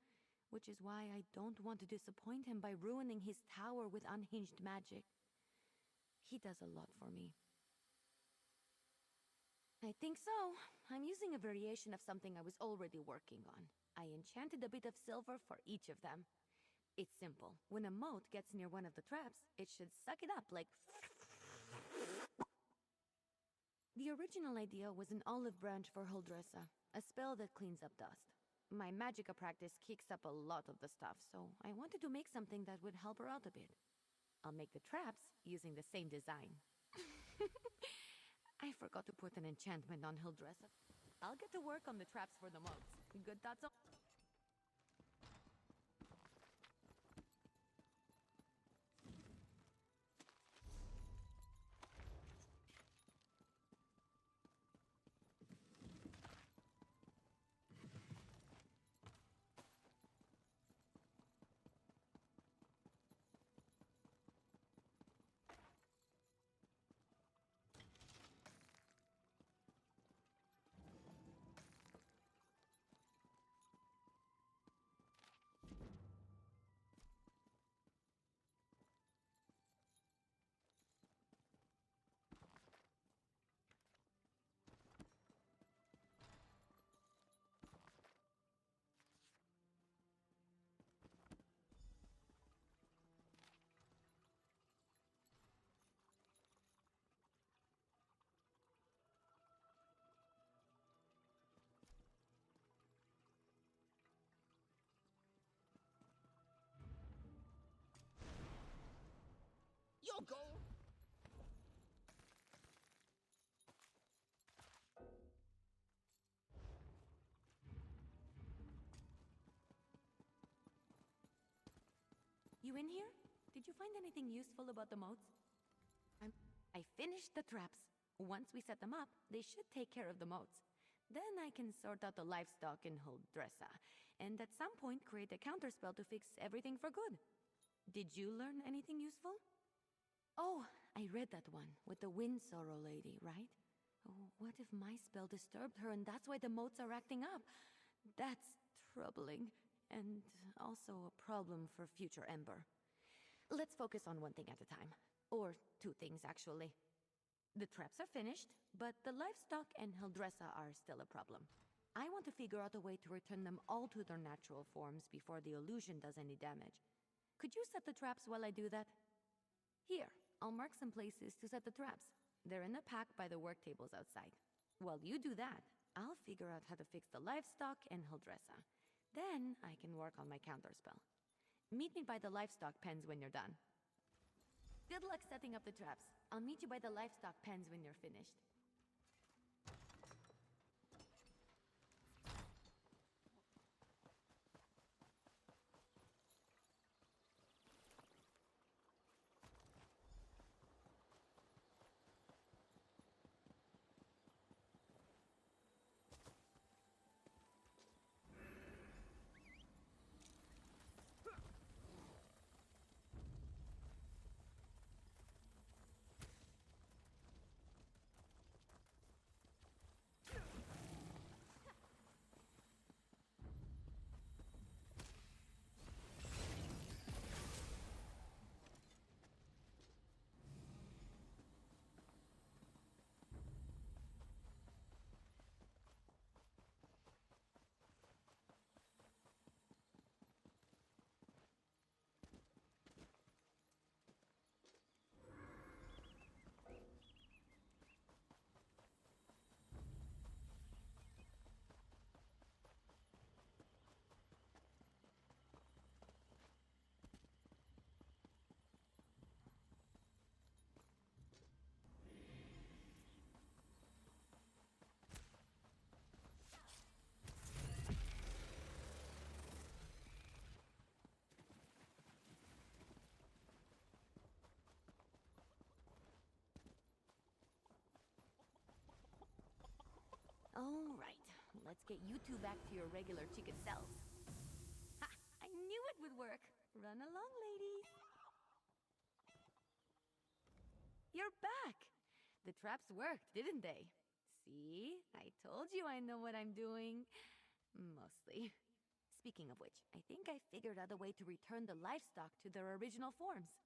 which is why I don't want to disappoint him by ruining his tower with unhinged magic. He does a lot for me. I think so. I'm using a variation of something I was already working on. I enchanted a bit of silver for each of them. It's simple. When a mote gets near one of the traps, it should suck it up like... The original idea was an olive branch for Huldressa, a spell that cleans up dust. My magicka practice kicks up a lot of the stuff, so I wanted to make something that would help her out a bit. I'll make the traps using the same design. I forgot to put an enchantment on Huldressa. I'll get to work on the traps for the motes. Good thoughts on... in here? Did you find anything useful about the moats? I finished the traps. Once we set them up, they should take care of the moats. Then I can sort out the livestock in Huldressa, and at some point create a counterspell to fix everything for good. Did you learn anything useful? Oh, I read that one with the Wind Sorrow lady, right? Oh, what if my spell disturbed her and that's why the moats are acting up? That's troubling, and also a problem for future Ember. Let's focus on one thing at a time. Or two things, actually. The traps are finished, but the livestock and Huldressa are still a problem. I want to figure out a way to return them all to their natural forms before the illusion does any damage. Could you set the traps while I do that? Here, I'll mark some places to set the traps. They're in a pack by the work tables outside. While you do that, I'll figure out how to fix the livestock and Huldressa. Then I can work on my counterspell. Meet me by the livestock pens when you're done. Good luck setting up the traps. I'll meet you by the livestock pens when you're finished. All right, let's get you two back to your regular chicken selves. Ha! I knew it would work. Run along, ladies. You're back. The traps worked, didn't they? See? I told you I know what I'm doing. Mostly. Speaking of which, I think I figured out a way to return the livestock to their original forms.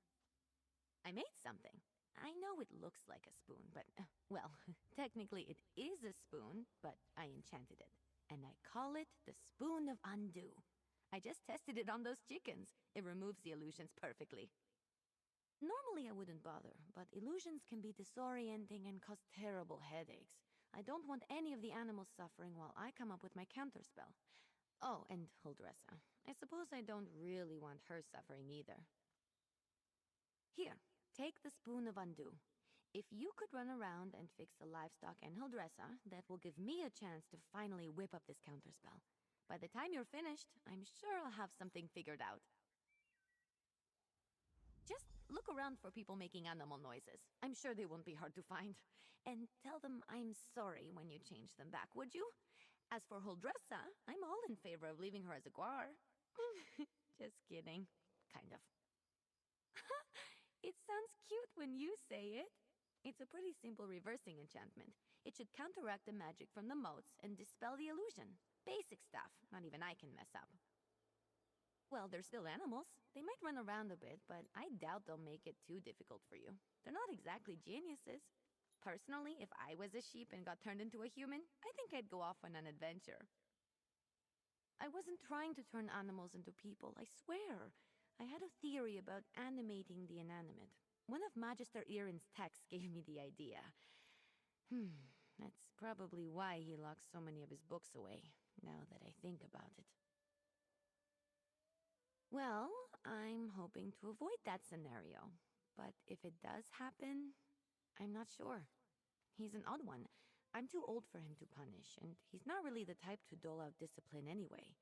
I made something. I know it looks like a spoon, but, well, technically it is a spoon, but I enchanted it. And I call it the Spoon of Undo. I just tested it on those chickens. It removes the illusions perfectly. Normally I wouldn't bother, but illusions can be disorienting and cause terrible headaches. I don't want any of the animals suffering while I come up with my counterspell. Oh, and Huldressa. I suppose I don't really want her suffering either. Here. Take the Spoon of Undo. If you could run around and fix the livestock and Huldressa, that will give me a chance to finally whip up this counterspell. By the time you're finished, I'm sure I'll have something figured out. Just look around for people making animal noises. I'm sure they won't be hard to find. And tell them I'm sorry when you change them back, would you? As for Huldressa, I'm all in favor of leaving her as a guar. Just kidding. Kind of. It sounds cute when you say it. It's a pretty simple reversing enchantment. It should counteract the magic from the moats and dispel the illusion. Basic stuff, not even I can mess up. Well, they're still animals. They might run around a bit, but I doubt they'll make it too difficult for you. They're not exactly geniuses. Personally, if I was a sheep and got turned into a human, I think I'd go off on an adventure. I wasn't trying to turn animals into people, I swear. I had a theory about animating the inanimate. One of Magister Irin's texts gave me the idea. That's probably why he locks so many of his books away, now that I think about it. Well, I'm hoping to avoid that scenario. But if it does happen, I'm not sure. He's an odd one. I'm too old for him to punish, and he's not really the type to dole out discipline anyway.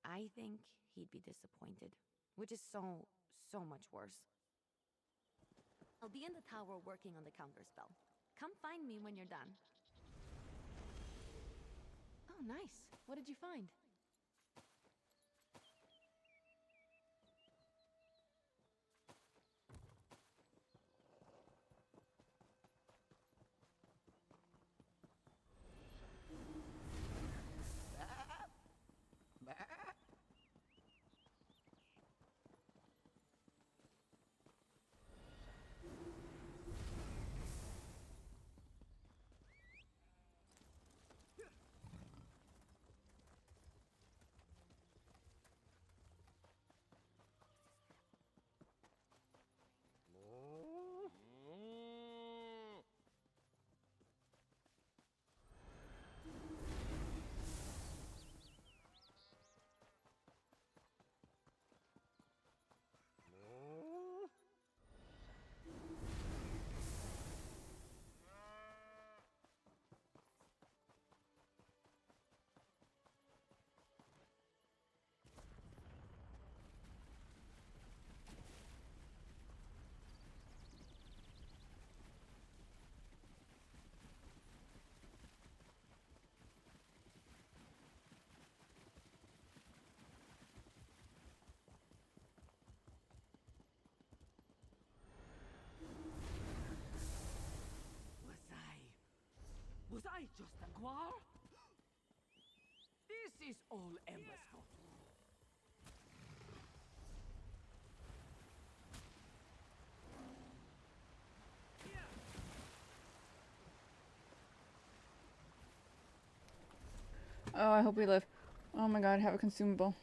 I think he'd be disappointed. which is so much worse. I'll be in the tower working on the counterspell. Come find me when you're done. Oh, nice. What did you find? Was I just a guar? This is all Ember's fault. Oh, I hope we live. Oh my god, have a consumable.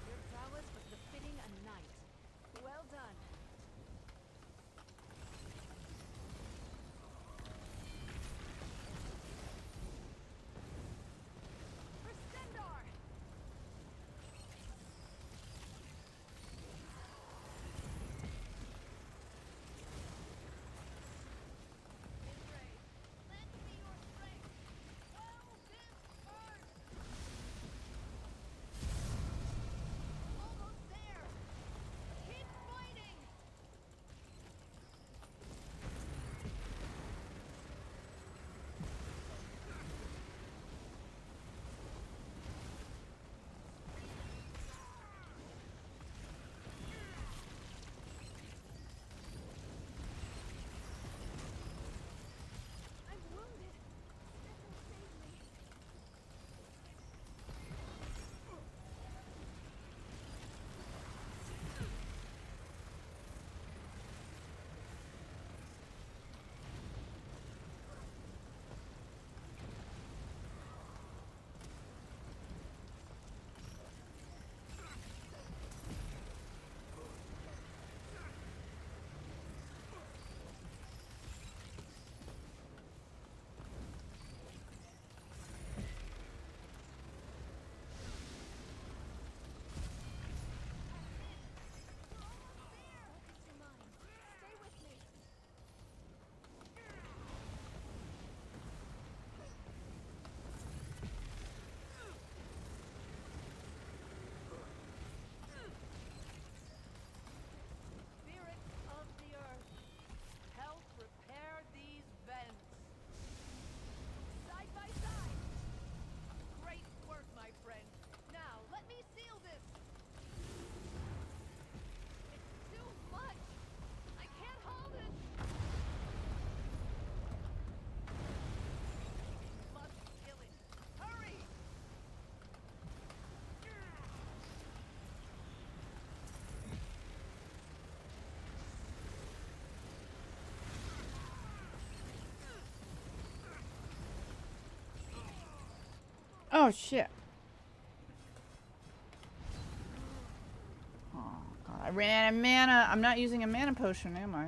Your prowess was befitting a knight. Well done. For Stendar! Lend me your strength. Oh, this hurts. Almost there. Keep fighting. I'm wounded. Stefan, save me. Focus your mind. Stay with me. Spirit of the earth, help repair these vents. Side by side. Great work, my friend. Now, let me seal this. It's too much. I can't hold it. Must kill it. Hurry! Oh shit. Aw. I ran out of mana. I'm not using a mana potion, am I?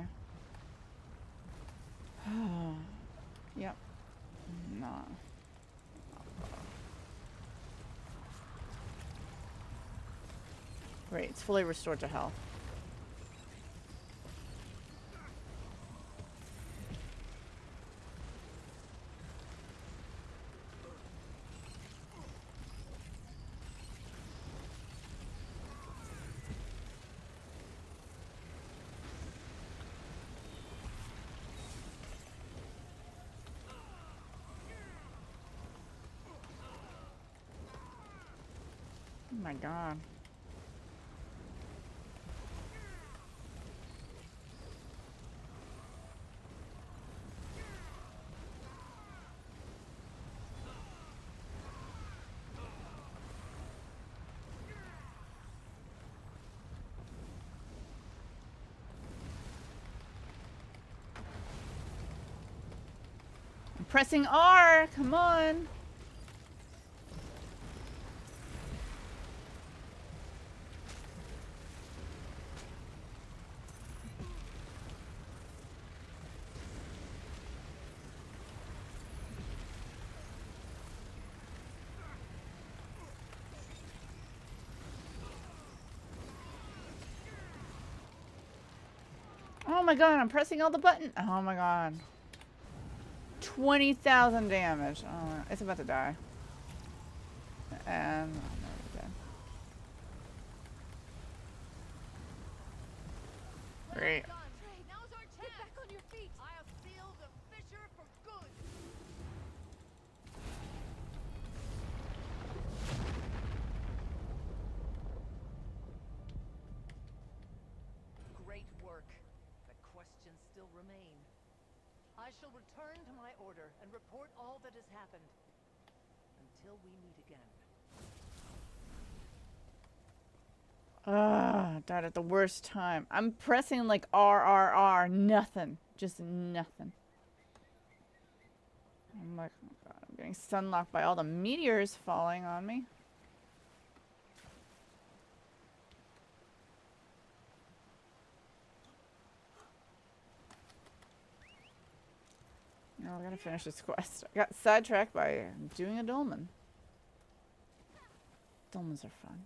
Yep. No. Great, it's fully restored to health. Oh my god. I'm pressing R, come on. Oh my god, I'm pressing all the buttons. Oh my god. 20,000 damage. Oh, it's about to die. And oh, no, we're dead. Great. Now's our chance. Get back on your feet. I'll seal the fissure for good. Great work. The questions still remain. I shall return to my order and report all that has happened. Until we meet again. Died at the worst time. I'm pressing like R. Nothing. Just nothing. I'm like, oh god, I'm getting sunlocked by all the meteors falling on me. No, I gotta finish this quest. I got sidetracked by doing a dolmen. Dolmens are fun.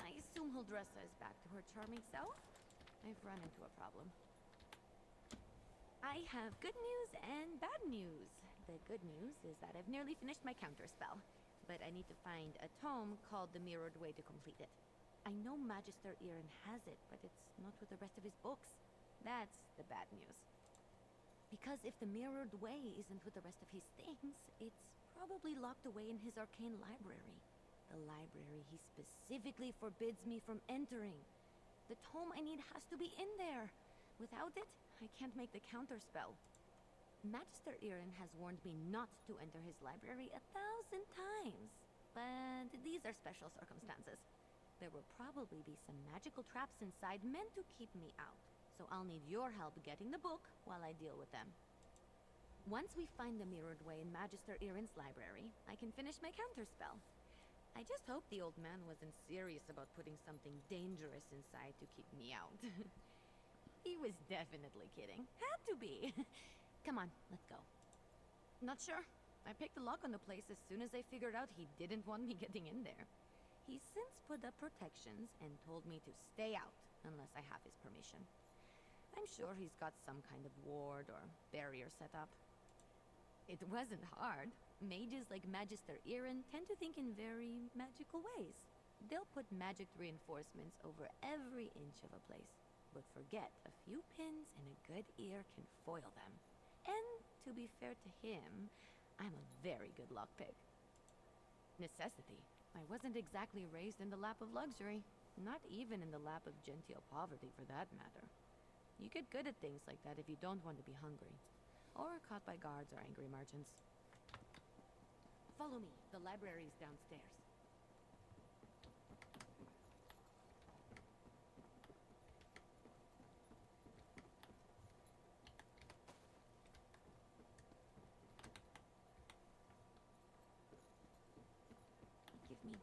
I assume he'll dress us back to her charming self. I've run into a problem. I have good news and bad news. The good news is that I've nearly finished my counterspell, but I need to find a tome called The Mirrored Way to complete it. I know Magister Irin has it, but it's not with the rest of his books. That's the bad news. Because if the Mirrored Way isn't with the rest of his things, it's probably locked away in his arcane library. The library he specifically forbids me from entering. The tome I need has to be in there. Without it, I can't make the counterspell. Magister Irin has warned me not to enter his library 1,000 times. But these are special circumstances. There will probably be some magical traps inside meant to keep me out. So I'll need your help getting the book while I deal with them. Once we find the Mirrored Way in Magister Irin's library, I can finish my counterspell. I just hope the old man wasn't serious about putting something dangerous inside to keep me out. He was definitely kidding. Had to be. Come on, let's go. Not sure. I picked the lock on the place as soon as I figured out he didn't want me getting in there. He's since put up protections and told me to stay out unless I have his permission. I'm sure he's got some kind of ward or barrier set up. It wasn't hard. Mages like Magister Irin tend to think in very magical ways. They'll put magic reinforcements over every inch of a place, but forget a few pins and a good ear can foil them. And to be fair to him, I'm a very good lockpick. Necessity. I wasn't exactly raised in the lap of luxury, not even in the lap of genteel poverty for that matter. You get good at things like that if you don't want to be hungry, or caught by guards or angry merchants. Follow me. The library is downstairs.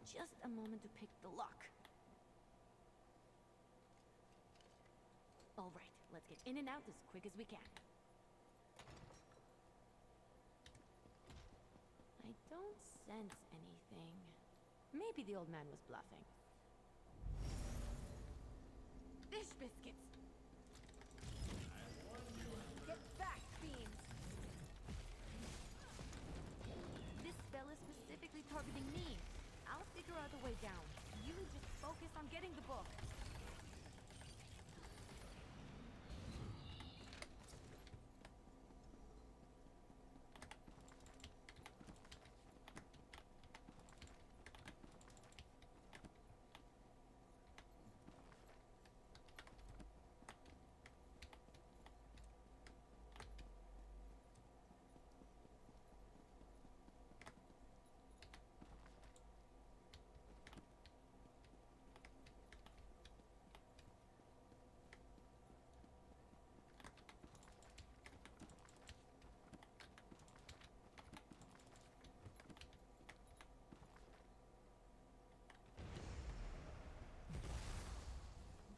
just a moment to pick the lock. All right, let's get in and out as quick as we can. I don't sense anything. Maybe the old man was bluffing. Fish biscuits! Get back, fiends! This spell is specifically targeting me. I'll figure out a way down. You just focus on getting the book.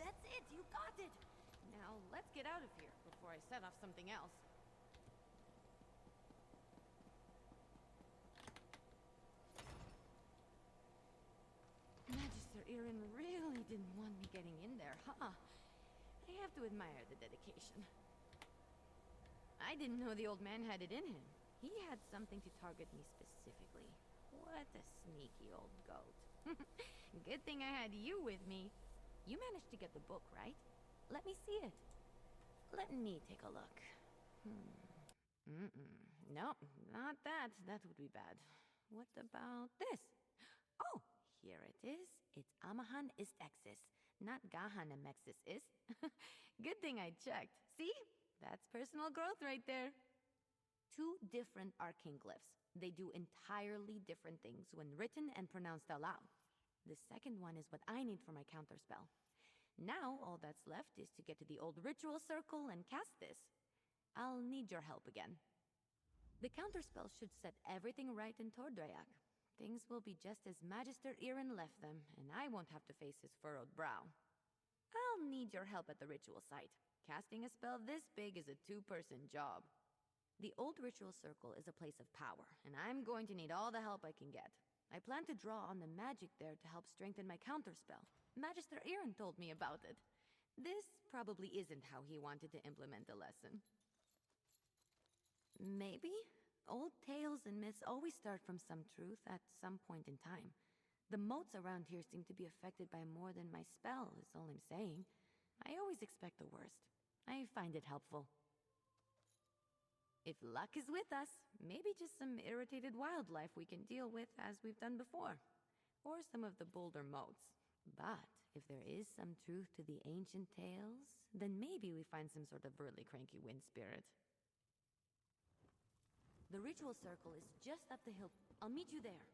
That's it! You got it! Now, let's get out of here before I set off something else. Magister Irin really didn't want me getting in there, huh? I have to admire the dedication. I didn't know the old man had it in him. He had something to target me specifically. What a sneaky old goat. Good thing I had you with me. You managed to get the book, right? Let me see it. Let me take a look. No, not that. That would be bad. What about this? Oh, here it is. It's Amahan Istexis, not Gahan Amexis is. Good thing I checked. See? That's personal growth right there. 2 different arcane glyphs. They do entirely different things when written and pronounced aloud. The second one is what I need for my counterspell. Now, all that's left is to get to the old ritual circle and cast this. I'll need your help again. The counterspell should set everything right in Tordreyak. Things will be just as Magister Irin left them, and I won't have to face his furrowed brow. I'll need your help at the ritual site. Casting a spell this big is a 2-person job. The old ritual circle is a place of power, and I'm going to need all the help I can get. I plan to draw on the magic there to help strengthen my counterspell. Magister Irin told me about it. This probably isn't how he wanted to implement the lesson. Maybe? Old tales and myths always start from some truth at some point in time. The moats around here seem to be affected by more than my spell, is all I'm saying. I always expect the worst. I find it helpful. If luck is with us, maybe just some irritated wildlife we can deal with as we've done before. Or some of the bolder moats. But if there is some truth to the ancient tales, then maybe we find some sort of really cranky wind spirit. The ritual circle is just up the hill. I'll meet you there.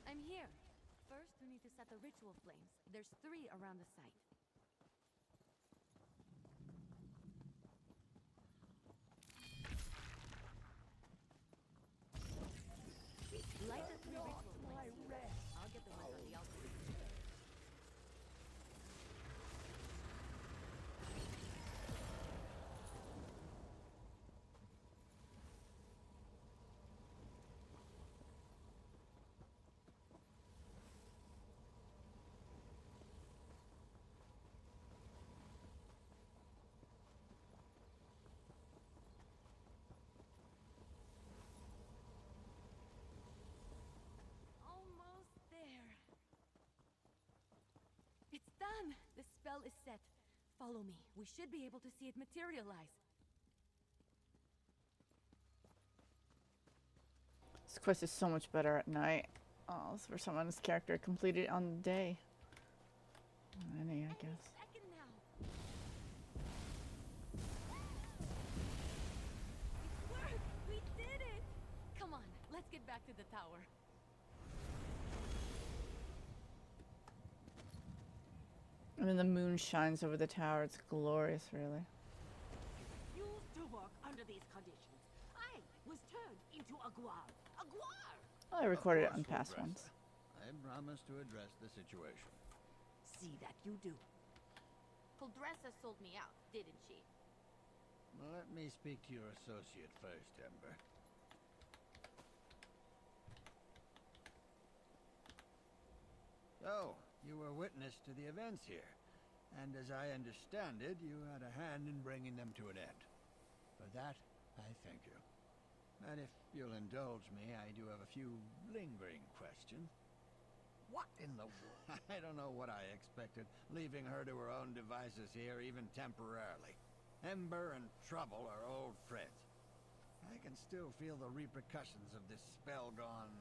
I'm here. First, we need to set the ritual flames. There's 3 around the site. Light the 3 ritual flames. I'll get the ones on the altar. It's done! The spell is set. Follow me. We should be able to see it materialize. This quest is so much better at night. Oh, it's for someone's character completed on the day. Any, I guess. Second now. It worked! We get back to the tower. And then the moon shines over the tower. It's glorious, really. Refuse to work under these conditions. I was turned into a guar. A guar! Well, I recorded it on Of course, past we'll ones. address that. I promise to address the situation. See that you do. Huldressa sold me out, didn't she? Well, let me speak to your associate first, Ember. So, you were witness to the events here, and as I understand it, you had a hand in bringing them to an end. For that, I thank you. And if you'll indulge me, I do have a few lingering questions. What in the world? I don't know what I expected, leaving her to her own devices here, even temporarily. Ember and Trouble are old friends. I can still feel the repercussions of this spell gone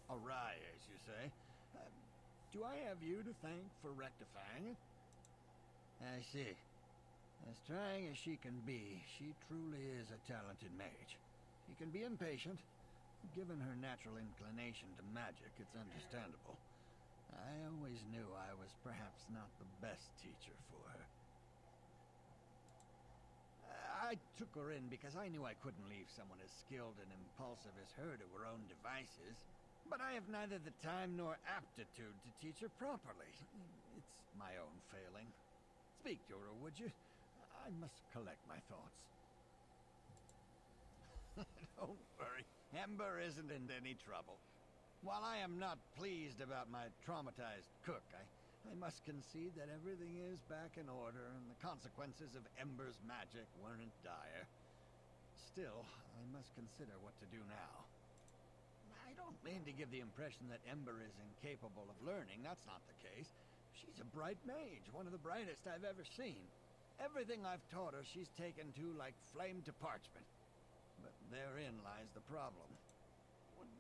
awry, as you say. Do I have you to thank for rectifying it? I see. As trying as she can be, she truly is a talented mage. She can be impatient. Given her natural inclination to magic, it's understandable. I always knew I was perhaps not the best teacher for her. I took her in because I knew I couldn't leave someone as skilled and impulsive as her to her own devices. But I have neither the time nor aptitude to teach her properly. It's my own failing. Speak to her, would you? I must collect my thoughts. Don't worry. Ember isn't in any trouble. While I am not pleased about my traumatized cook, I must concede that everything is back in order and the consequences of Ember's magic weren't dire. Still, I must consider what to do now. I don't mean to give the impression that Ember is incapable of learning. That's not the case. She's a bright mage, one of the brightest I've ever seen. Everything I've taught her, she's taken to like flame to parchment. But therein lies the problem.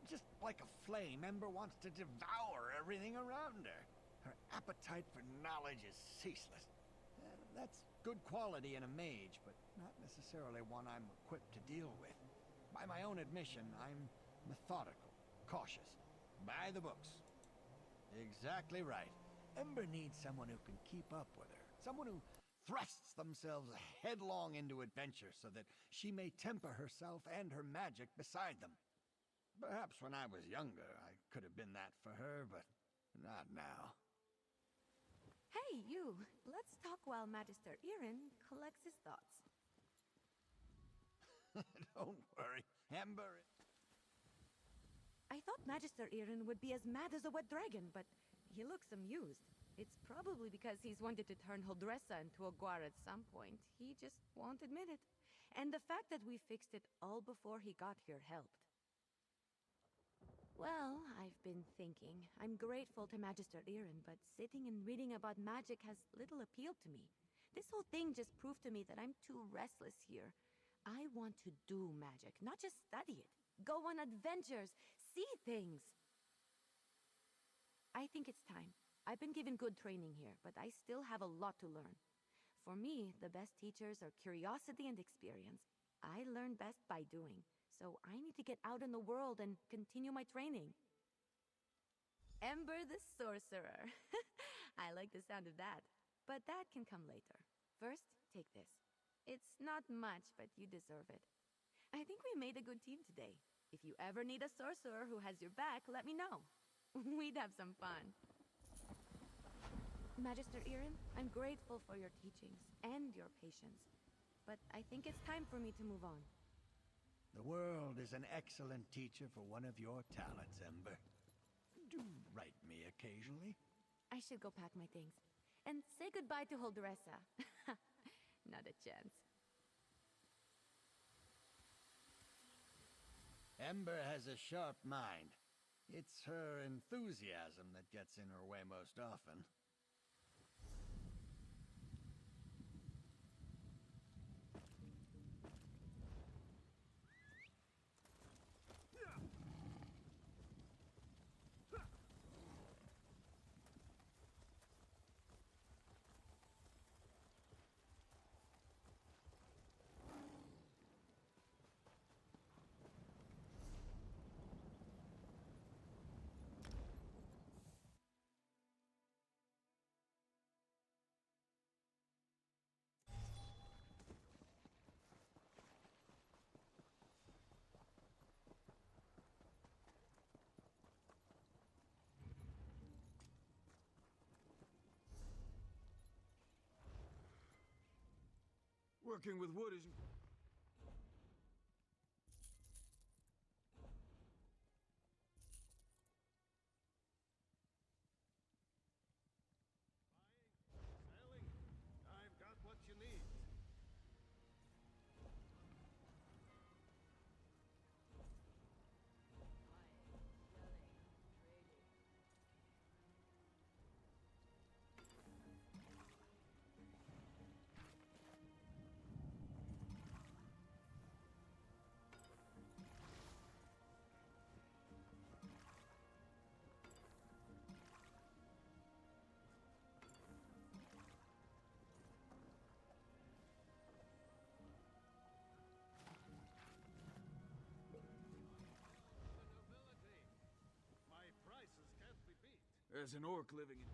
Just like a flame, Ember wants to devour everything around her. Her appetite for knowledge is ceaseless. That's good quality in a mage, but not necessarily one I'm equipped to deal with. By my own admission, I'm methodical, cautious, by the books. Exactly right. Ember needs someone who can keep up with her. Someone who thrusts themselves headlong into adventure so that she may temper herself and her magic beside them. Perhaps when I was younger, I could have been that for her, but not now. Hey, you! Let's talk while Magister Irin collects his thoughts. Don't worry, Ember... I thought Magister Irin would be as mad as a wet dragon, but he looks amused. It's probably because he's wanted to turn Huldressa into a guar at some point. He just won't admit it. And the fact that we fixed it all before he got here helped. Well, I've been thinking. I'm grateful to Magister Irin, but sitting and reading about magic has little appeal to me. This whole thing just proved to me that I'm too restless here. I want to do magic, not just study it. Go on adventures, see things. I think it's time. I've been given good training here, but I still have a lot to learn. For me, the best teachers are curiosity and experience. I learn best by doing. So I need to get out in the world and continue my training. Ember the Sorcerer. I like the sound of that. But that can come later. First, take this. It's not much, but you deserve it. I think we made a good team today. If you ever need a sorcerer who has your back, let me know. We'd have some fun. Magister Irin, I'm grateful for your teachings and your patience. But I think it's time for me to move on. The world is an excellent teacher for one of your talents, Ember. Do write me occasionally. I should go pack my things. And say goodbye to Huldressa. Not a chance. Ember has a sharp mind. It's her enthusiasm that gets in her way most often. Working with wood isn't... Sailing? I've got what you need. My prices can't be beat. There's an orc living in...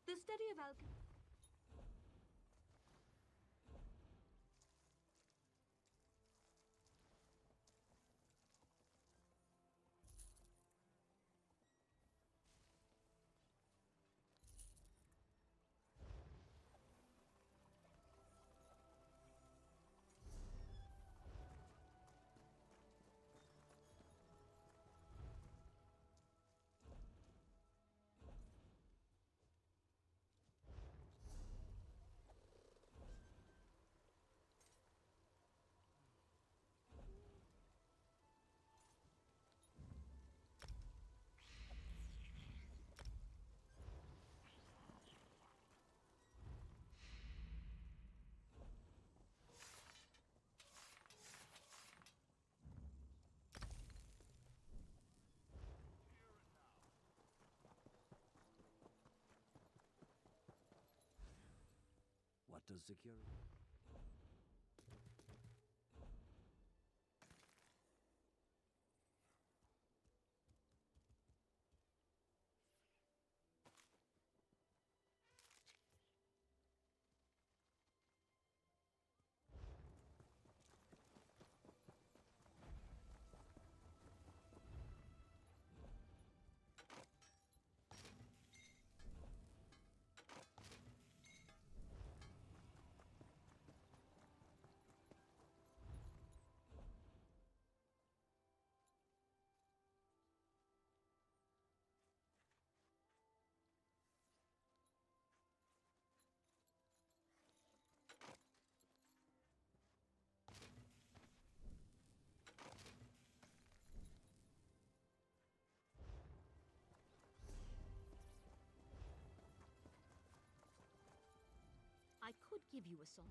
The study of alchemy. What does security... I could give you a song.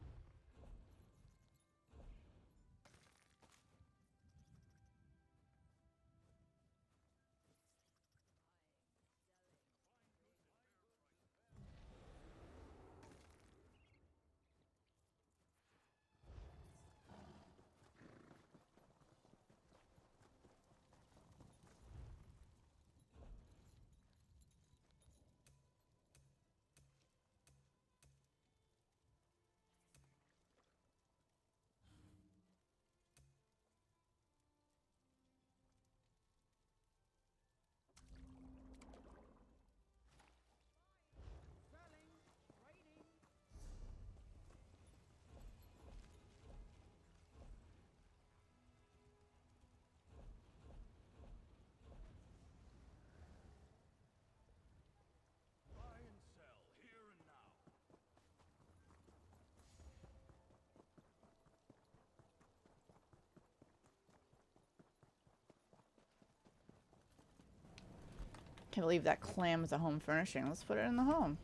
Can't believe that clam is a home furnishing. Let's put it in the home.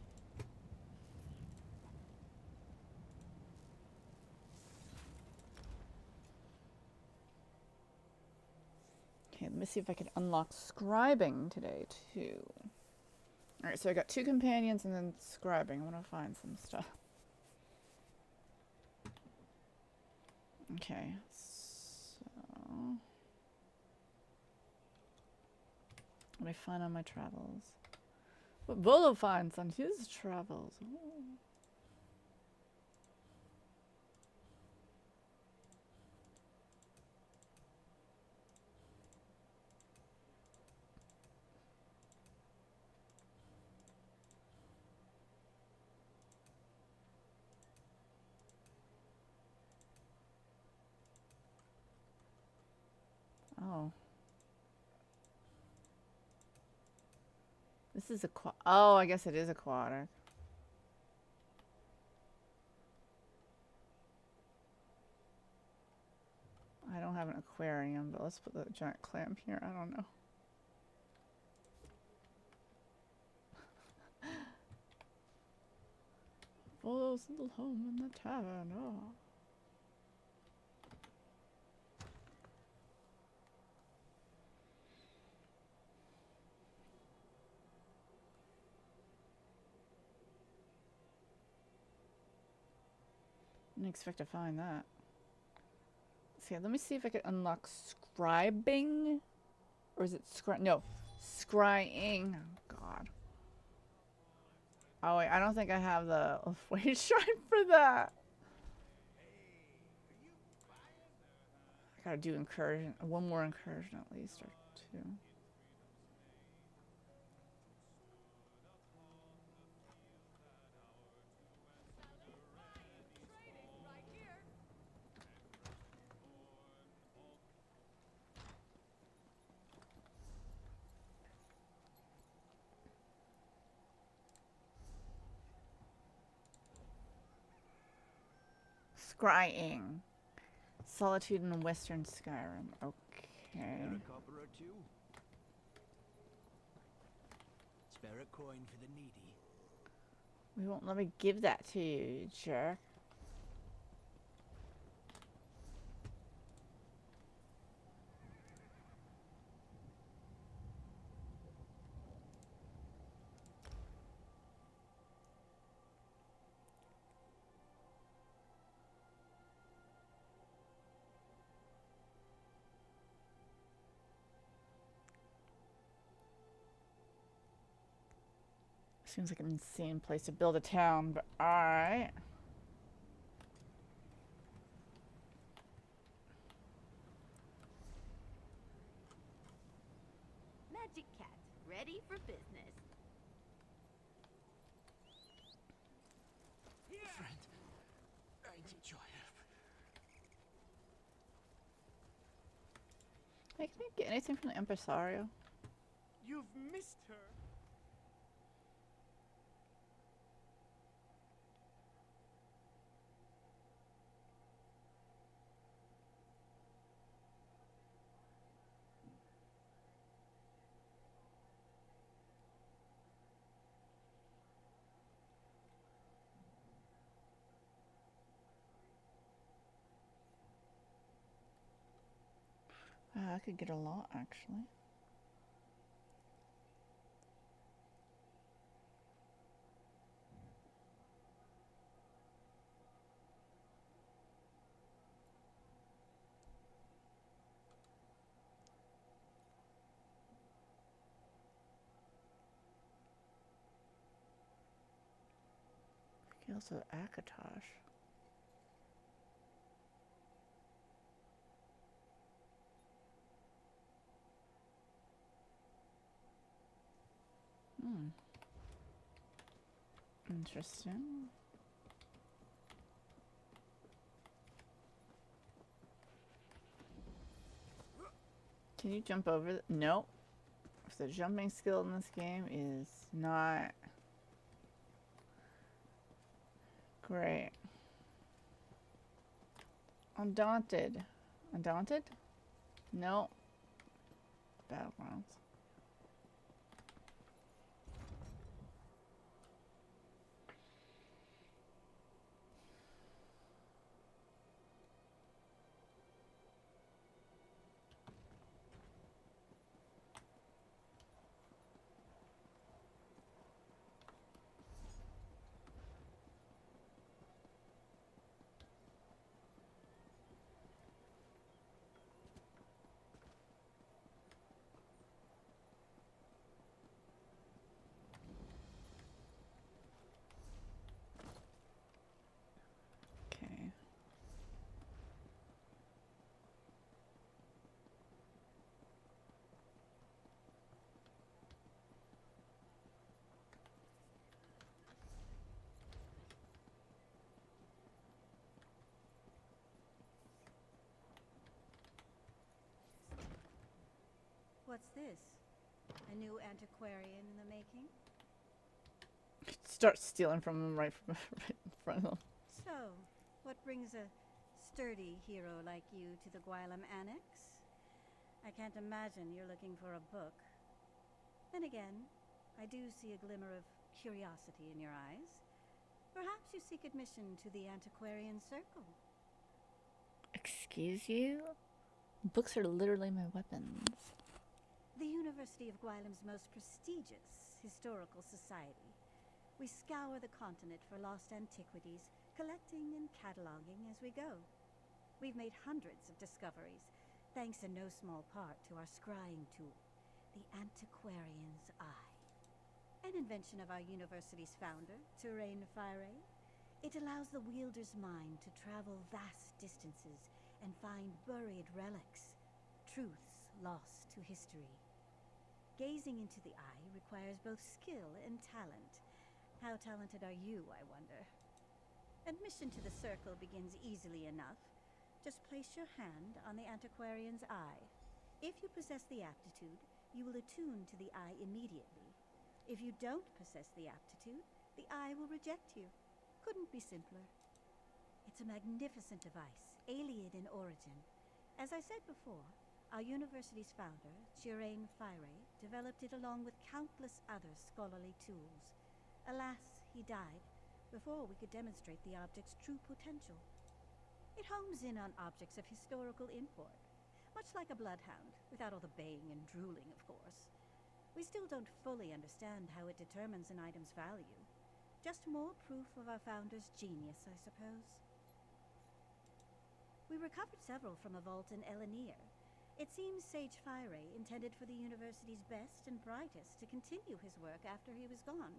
Okay, let me see if I can unlock scribing today, too. Alright, so I got 2 companions and then scribing. I want to find some stuff. Okay, so... what do I find on my travels? What Volo finds on his travels. Ooh. Oh. This is a oh, I guess it is aquatic. I don't have an aquarium, but let's put the giant clam here. I don't know. Volo's little home in the tavern. Oh. Didn't expect to find that. See, let me see if I can unlock scribing. Or is it no, scrying. Oh, God. Oh, wait, I don't think I have the wage shrine for that. I gotta do incursion. One more incursion at least, or 2. Scrying. Solitude in Western Skyrim. Okay. A copper or 2? Spare a coin for the needy. We won't let me give that to you, you jerk. Seems like an insane place to build a town, but alright. Magic Cat, ready for business. Friend, I need your help. Hey, can I get anything from the impresario? You've missed her. I could get a lot, actually. Also, Akatosh. Interesting. Can you jump over? Nope. The jumping skill in this game is not great. Undaunted. Undaunted? No. Battlegrounds. What's this? A new antiquarian in the making? Start stealing from him right in front of him. So, what brings a sturdy hero like you to the Gwylem Annex? I can't imagine you're looking for a book. Then again, I do see a glimmer of curiosity in your eyes. Perhaps you seek admission to the Antiquarian Circle. Excuse you? Books are literally my weapons. The University of Gwylem's most prestigious historical society. We scour the continent for lost antiquities, collecting and cataloging as we go. We've made hundreds of discoveries, thanks in no small part to our scrying tool, the Antiquarian's Eye. An invention of our university's founder, Tanlorin Ember. It allows the wielder's mind to travel vast distances and find buried relics, truths lost to history. Gazing into the eye requires both skill and talent. How talented are you, I wonder? Admission to the circle begins easily enough. Just place your hand on the Antiquarian's Eye. If you possess the aptitude, you will attune to the eye immediately. If you don't possess the aptitude, the eye will reject you. Couldn't be simpler. It's a magnificent device, alien in origin. As I said before, our university's founder, Tanlorin Ember, developed it along with countless other scholarly tools. Alas, he died before we could demonstrate the object's true potential. It homes in on objects of historical import, much like a bloodhound, without all the baying and drooling, of course. We still don't fully understand how it determines an item's value. Just more proof of our founder's genius, I suppose. We recovered several from a vault in Elenir. It seems Sage Fire intended for the university's best and brightest to continue his work after he was gone.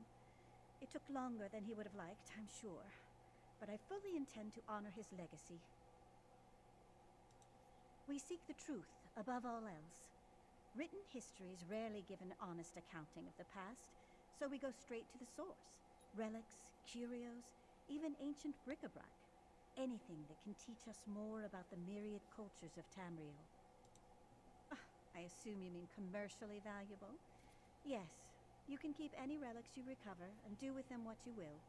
It took longer than he would have liked, I'm sure, but I fully intend to honor his legacy. We seek the truth above all else. Written histories rarely give an honest accounting of the past, so we go straight to the source. Relics, curios, even ancient bric-a-brac. Anything that can teach us more about the myriad cultures of Tamriel. I assume you mean commercially valuable? Yes, you can keep any relics you recover and do with them what you will.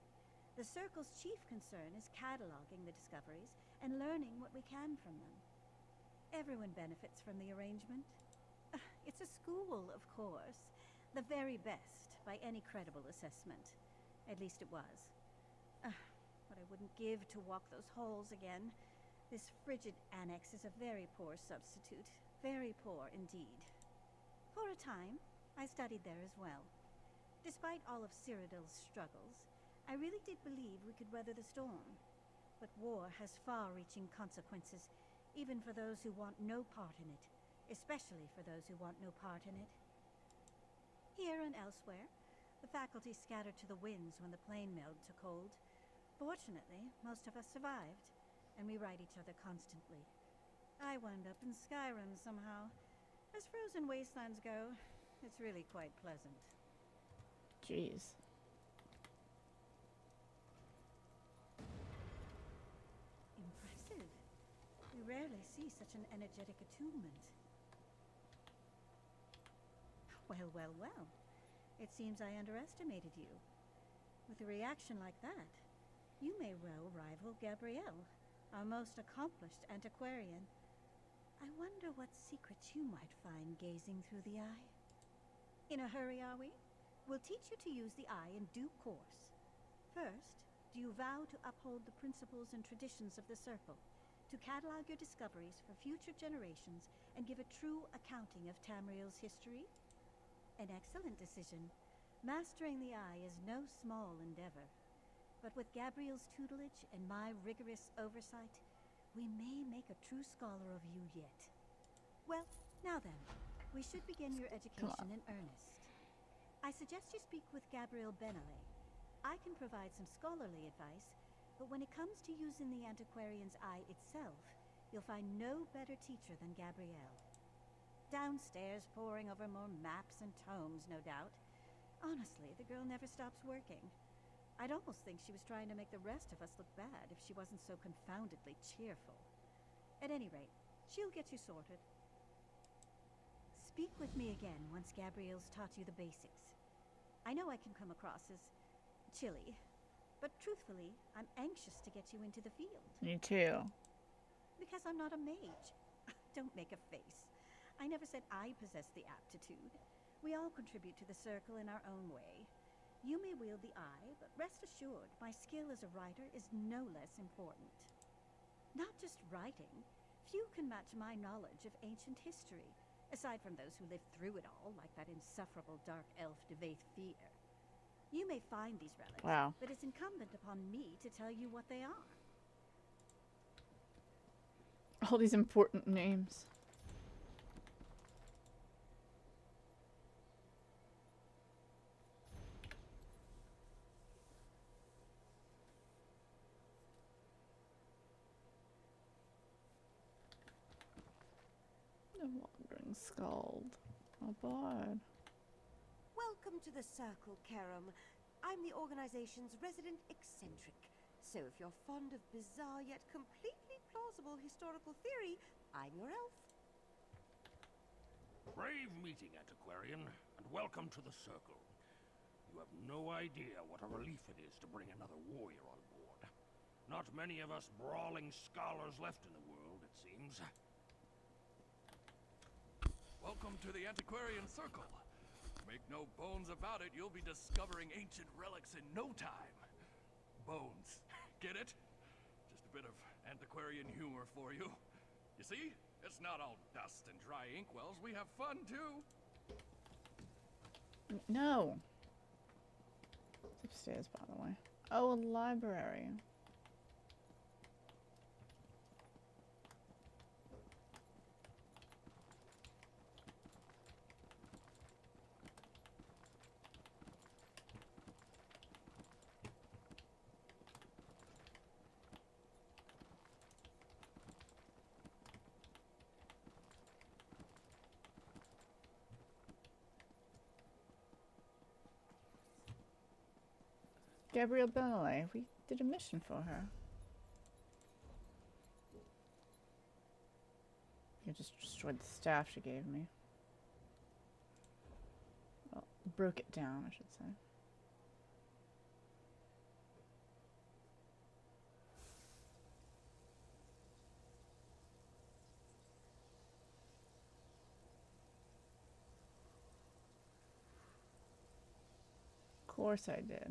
The Circle's chief concern is cataloging the discoveries and learning what we can from them. Everyone benefits from the arrangement. It's a school, of course. The very best, by any credible assessment. At least it was. What I wouldn't give to walk those halls again. This frigid annex is a very poor substitute. Very poor indeed. For a time, I studied there as well. Despite all of Cyrodiil's struggles, I really did believe we could weather the storm. But war has far-reaching consequences, even for those who want no part in it. Especially for those who want no part in it. Here and elsewhere, the faculty scattered to the winds when the plane meld took hold. Fortunately, most of us survived, and we write each other constantly. I wound up in Skyrim somehow. As frozen wastelands go, it's really quite pleasant. Jeez. Impressive. We rarely see such an energetic attunement. Well. It seems I underestimated you. With a reaction like that, you may well rival Gabrielle, our most accomplished antiquarian. I wonder what secrets you might find gazing through the eye. In a hurry, are we? We'll teach you to use the eye in due course. First, do you vow to uphold the principles and traditions of the Circle, to catalog your discoveries for future generations and give a true accounting of Tamriel's history? An excellent decision. Mastering the eye is no small endeavor. But with Gabrielle's tutelage and my rigorous oversight, we may make a true scholar of you yet. Well, now then, we should begin your education in earnest. I suggest you speak with Gabrielle Benelay. I can provide some scholarly advice, but when it comes to using the Antiquarian's Eye itself, you'll find no better teacher than Gabrielle. Downstairs, poring over more maps and tomes, no doubt. Honestly, the girl never stops working. I'd almost think she was trying to make the rest of us look bad if she wasn't so confoundedly cheerful. At any rate, she'll get you sorted. Speak with me again once Gabrielle's taught you the basics. I know I can come across as chilly, but truthfully, I'm anxious to get you into the field. Me too. Because I'm not a mage. Don't make a face. I never said I possess the aptitude. We all contribute to the circle in our own way. You may wield the eye, but rest assured, my skill as a writer is no less important. Not just writing. Few can match my knowledge of ancient history, aside from those who lived through it all, like that insufferable dark elf Devaith Fear. You may find these relics, Wow. but it's incumbent upon me to tell you what they are. All these important names. The Wandering Skald. Oh, bud. Welcome to the Circle, Karam. I'm the organization's resident eccentric. So if you're fond of bizarre yet completely plausible historical theory, I'm your elf. Brave meeting, Antiquarian, and welcome to the Circle. You have no idea what a relief it is to bring another warrior on board. Not many of us brawling scholars left in the world, it seems. Welcome to the Antiquarian Circle. Make no bones about it, you'll be discovering ancient relics in no time. Bones. Get it? Just a bit of antiquarian humor for you. You see? It's not all dust and dry inkwells. We have fun, too. No. It's upstairs, by the way. Oh, a library. Gabrielle Benelay, we did a mission for her. You just destroyed the staff she gave me. Well, broke it down, I should say. Of course I did.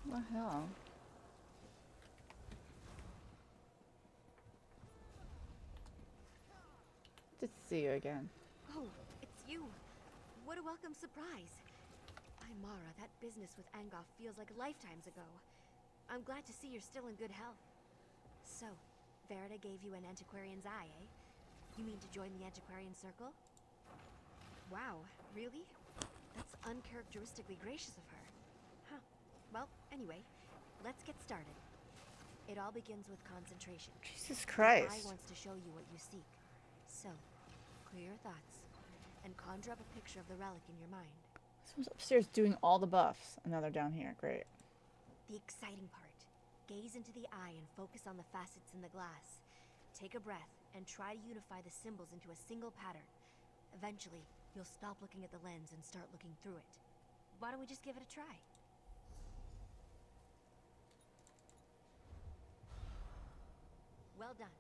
What the hell? Good to see you again. Oh, it's you. What a welcome surprise. I'm Mara. That business with Angoff feels like lifetimes ago. I'm glad to see you're still in good health. So, Verida gave you an antiquarian's eye, eh? You mean to join the Antiquarian Circle? Wow, really? That's uncharacteristically gracious of her. Huh. Well, anyway, let's get started. It all begins with concentration. Jesus The Christ. eye wants to show you what you seek. So, clear your thoughts, and conjure up a picture of the relic in your mind. Someone's upstairs doing all the buffs, and now they're down here. Great. The exciting part. Gaze into the eye and focus on the facets in the glass. Take a breath and try to unify the symbols into a single pattern. Eventually, you'll stop looking at the lens and start looking through it. Why don't we just give it a try? Well done.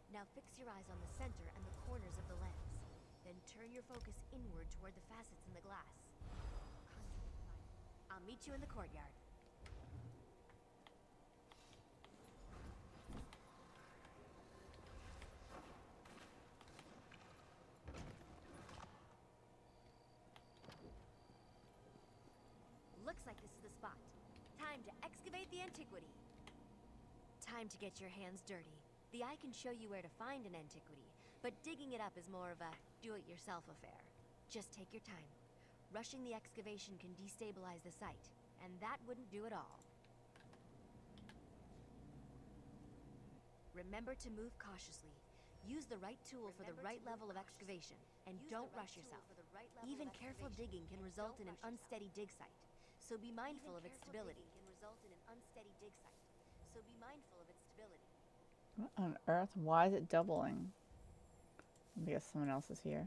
Now fix your eyes on the center and the corners of the lens. Then turn your focus inward toward the facets in the glass. I'll meet you in the courtyard. Looks like this is the spot. Time to excavate the antiquity. Time to get your hands dirty. The eye can show you where to find an antiquity, but digging it up is more of a do-it-yourself affair. Just take your time. Rushing the excavation can destabilize the site, and that wouldn't do it all. Remember to move cautiously. Use the right tool for the right level of excavation, and don't rush yourself. Even careful digging can result in an unsteady dig site. so be mindful of its stability. Can result in an unsteady dig site, so be mindful of its stability. What on earth? Why is it doubling? I guess someone else is here.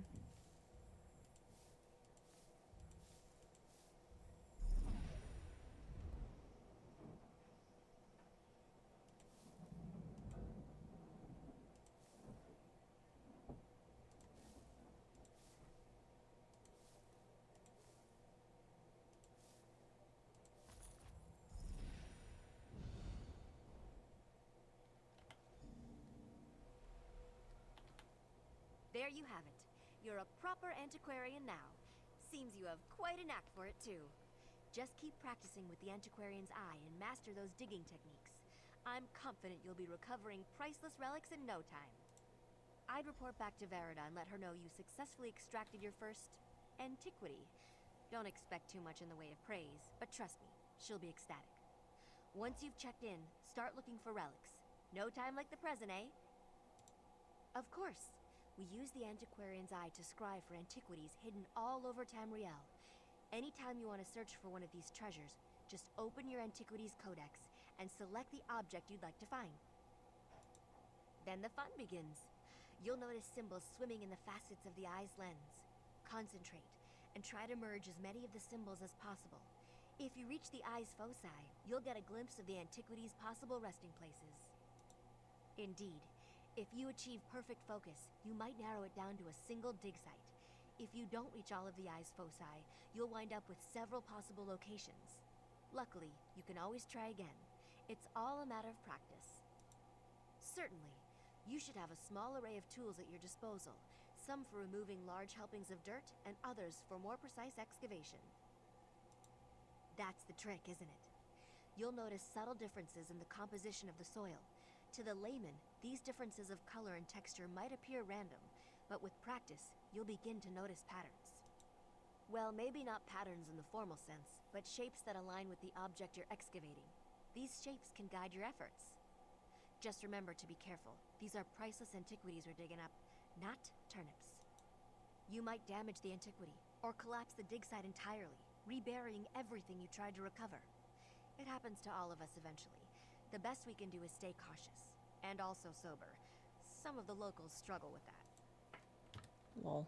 There you have it. You're a proper antiquarian now. Seems you have quite a knack for it, too. Just keep practicing with the antiquarian's eye and master those digging techniques. I'm confident you'll be recovering priceless relics in no time. I'd report back to Verida and let her know you successfully extracted your first antiquity. Don't expect too much in the way of praise, but trust me, she'll be ecstatic. Once you've checked in, start looking for relics. No time like the present, eh? Of course. We use the antiquarian's eye to scry for antiquities hidden all over Tamriel. Anytime you want to search for one of these treasures, just open your antiquities codex and select the object you'd like to find. Then the fun begins. You'll notice symbols swimming in the facets of the eye's lens. Concentrate, and try to merge as many of the symbols as possible. If you reach the eye's foci, you'll get a glimpse of the antiquity's possible resting places. Indeed, if you achieve perfect focus, you might narrow it down to a single dig site. If you don't reach all of the eye's foci, you'll wind up with several possible locations. Luckily, you can always try again. It's all a matter of practice. Certainly, you should have a small array of tools at your disposal, some for removing large helpings of dirt and others for more precise excavation. That's the trick, isn't it? You'll notice subtle differences in the composition of the soil. To the layman, these differences of color and texture might appear random, but with practice, you'll begin to notice patterns. Well, maybe not patterns in the formal sense, but shapes that align with the object you're excavating. These shapes can guide your efforts. Just remember to be careful. These are priceless antiquities we're digging up, not turnips. You might damage the antiquity, or collapse the dig site entirely, reburying everything you tried to recover. It happens to all of us eventually. The best we can do is stay cautious, and also sober. Some of the locals struggle with that. Lol.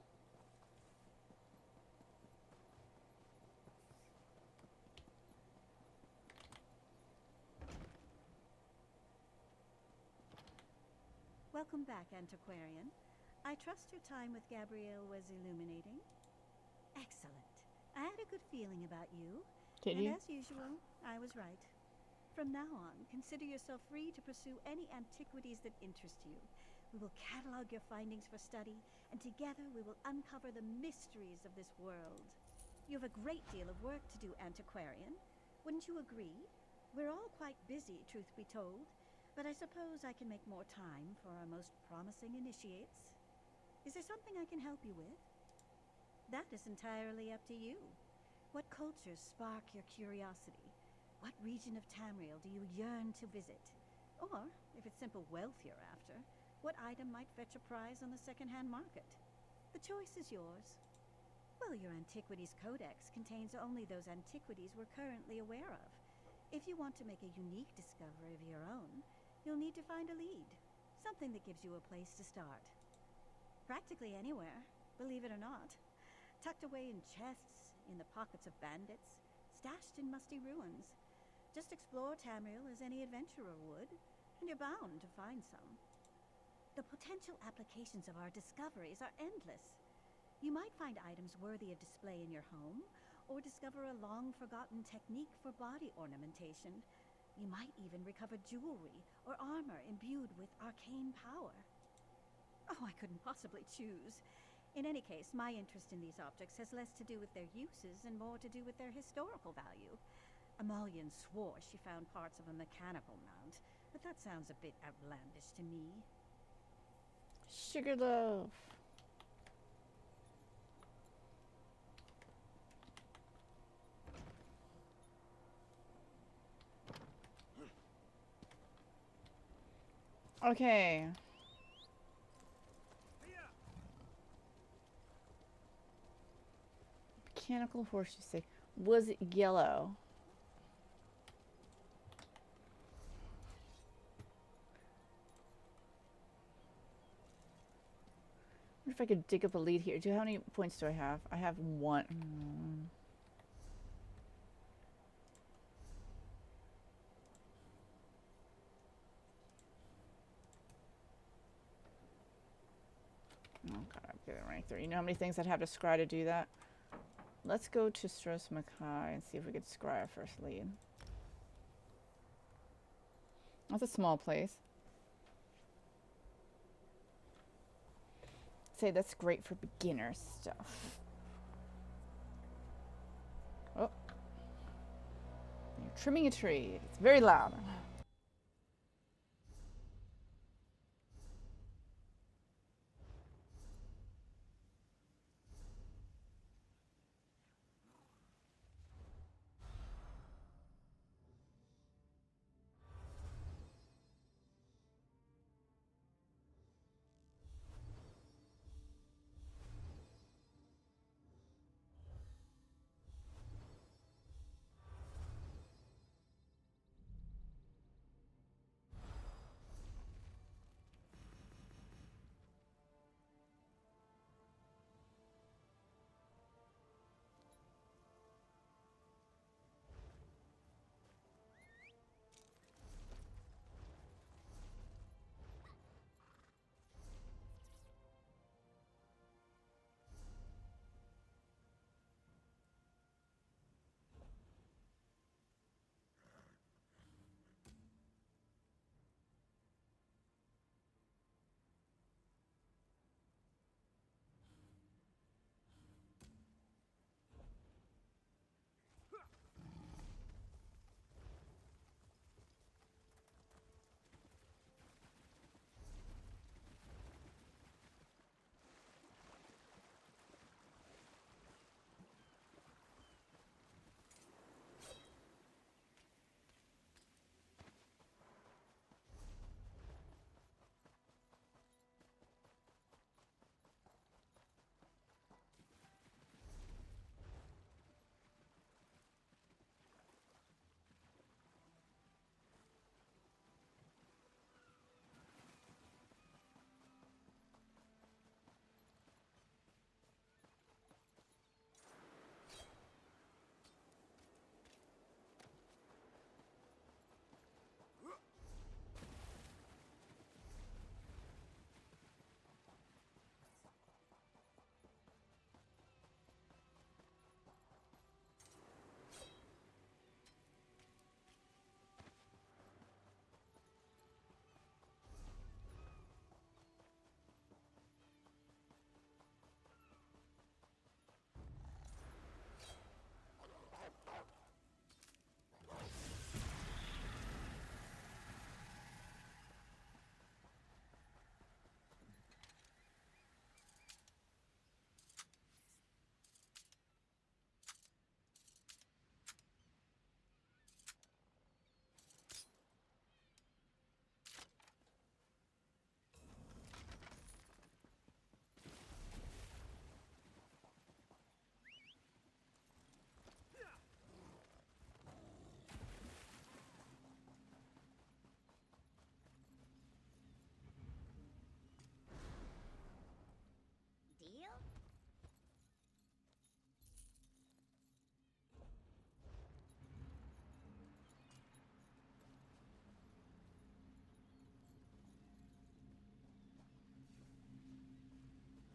Welcome back, Antiquarian. I trust your time with Gabrielle was illuminating. Excellent. I had a good feeling about you. Did and you? as usual, I was right. From now on, consider yourself free to pursue any antiquities that interest you. We will catalog your findings for study, and together we will uncover the mysteries of this world. You have a great deal of work to do, Antiquarian. Wouldn't you agree? We're all quite busy, truth be told, but I suppose I can make more time for our most promising initiates. Is there something I can help you with? That is entirely up to you. What cultures spark your curiosity? What region of Tamriel do you yearn to visit? Or, if it's simple wealth you're after, what item might fetch a prize on the second-hand market? The choice is yours. Well, your Antiquities Codex contains only those antiquities we're currently aware of. If you want to make a unique discovery of your own, you'll need to find a lead. Something that gives you a place to start. Practically anywhere, believe it or not. Tucked away in chests, in the pockets of bandits, stashed in musty ruins. Just explore Tamriel as any adventurer would, and you're bound to find some. The potential applications of our discoveries are endless. You might find items worthy of display in your home, or discover a long-forgotten technique for body ornamentation. You might even recover jewelry or armor imbued with arcane power. Oh, I couldn't possibly choose. In any case, my interest in these objects has less to do with their uses and more to do with their historical value. Amalian swore she found parts of a mechanical mount, but that sounds a bit outlandish to me. Sugar loaf. Okay. Mechanical horseshoe stick. was yellow. I wonder if I could dig up a lead here. How many points do I have? I have 1. Oh god, I'm getting rank 3. You know how many things I'd have to scry to do that? Let's go to Stros Mackay and see if we could scry our first lead. That's a small place. Say that's great for beginner stuff. Oh. You're trimming a tree. It's very loud.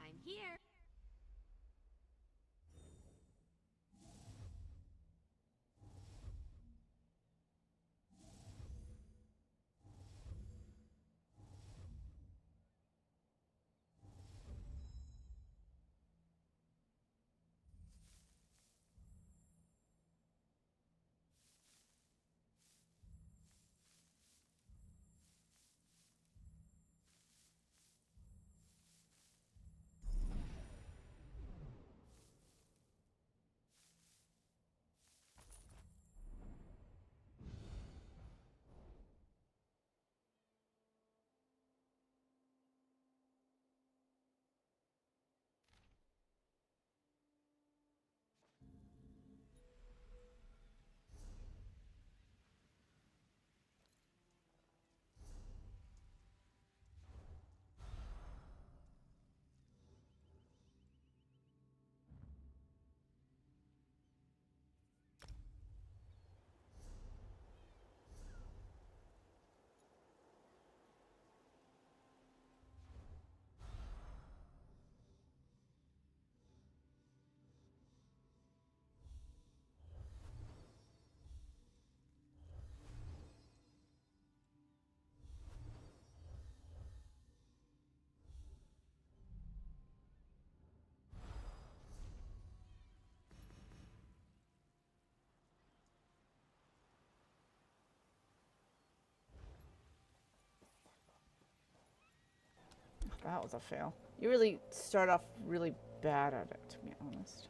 I'm here. That was a fail. You really start off really bad at it, to be honest.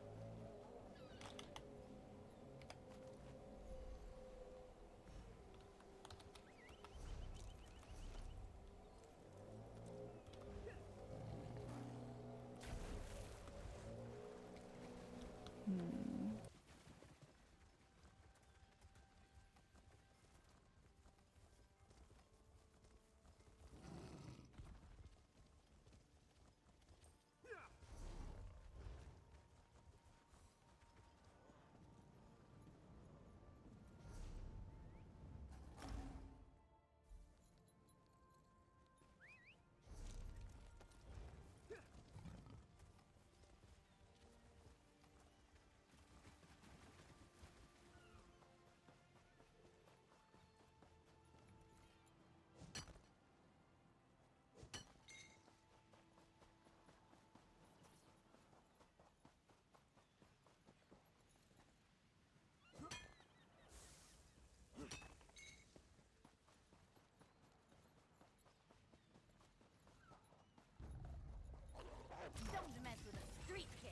Don't mess with a street kid.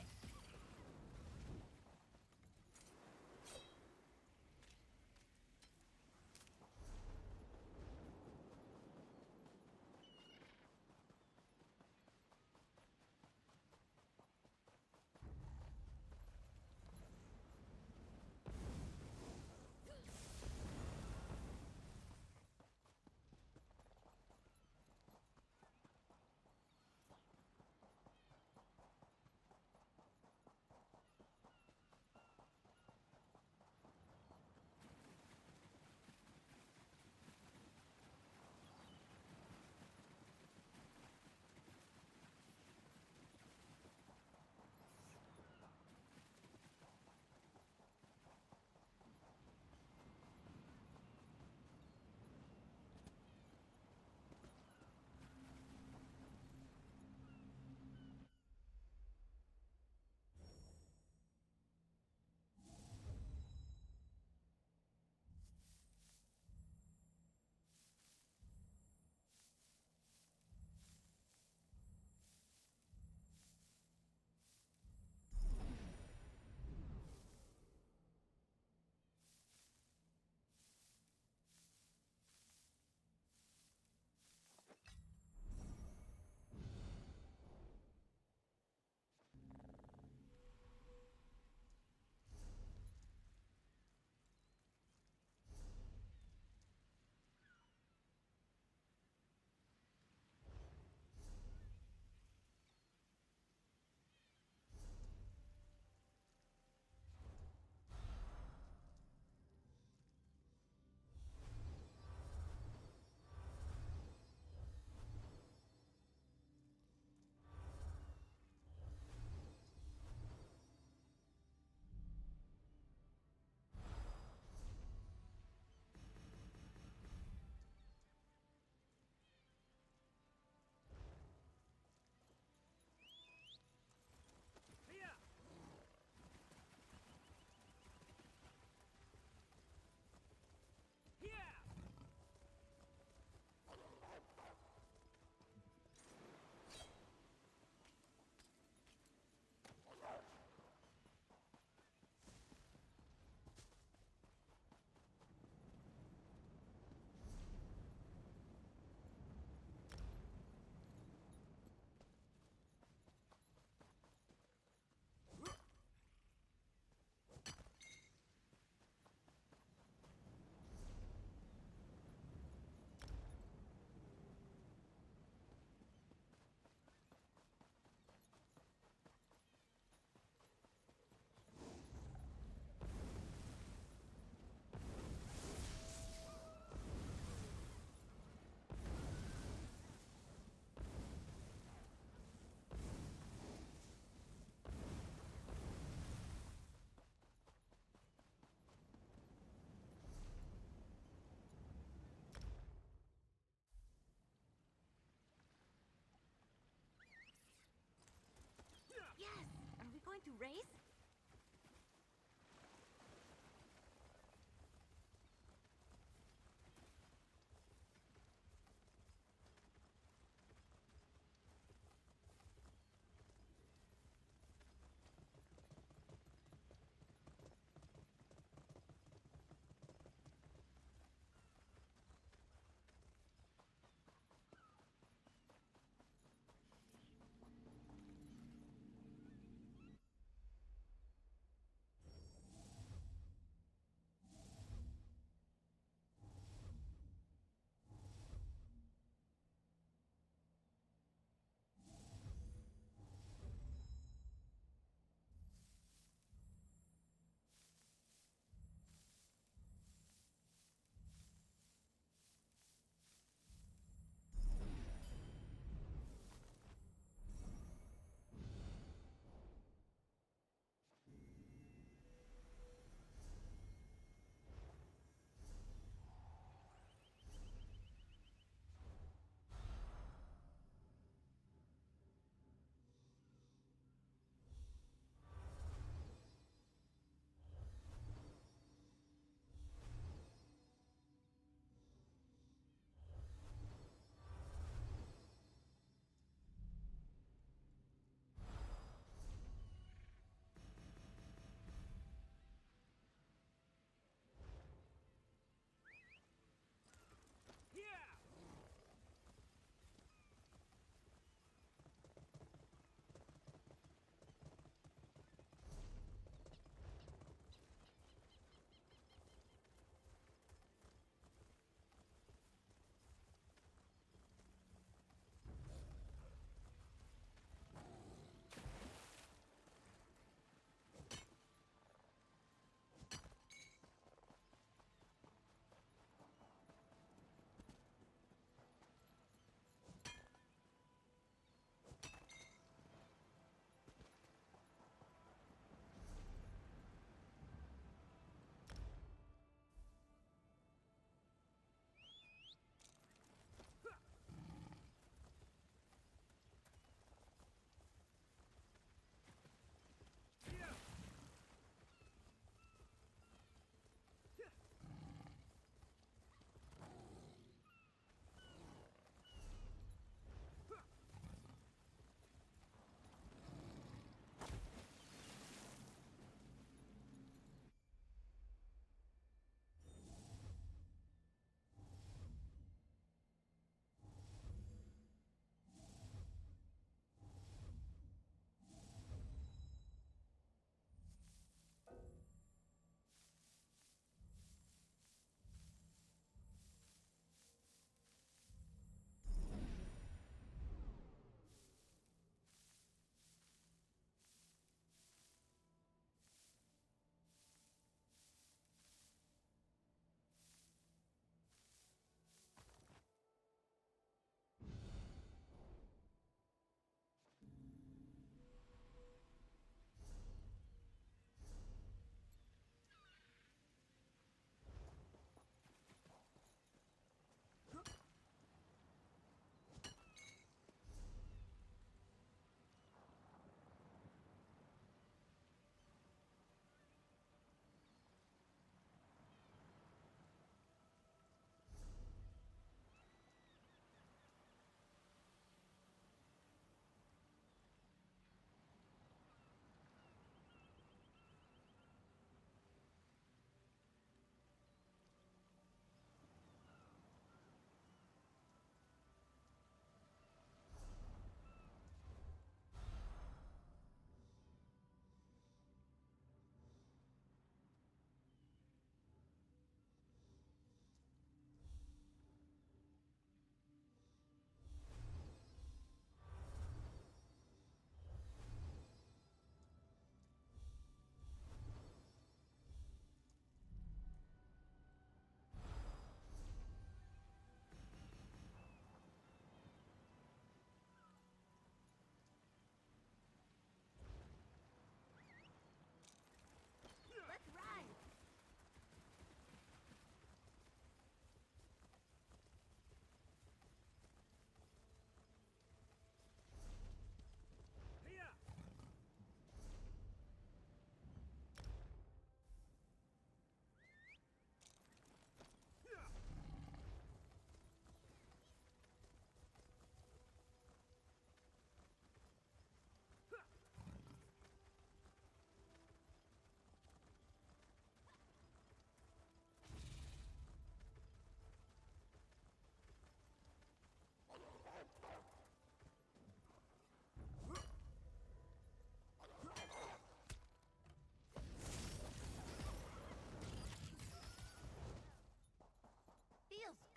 Going to race?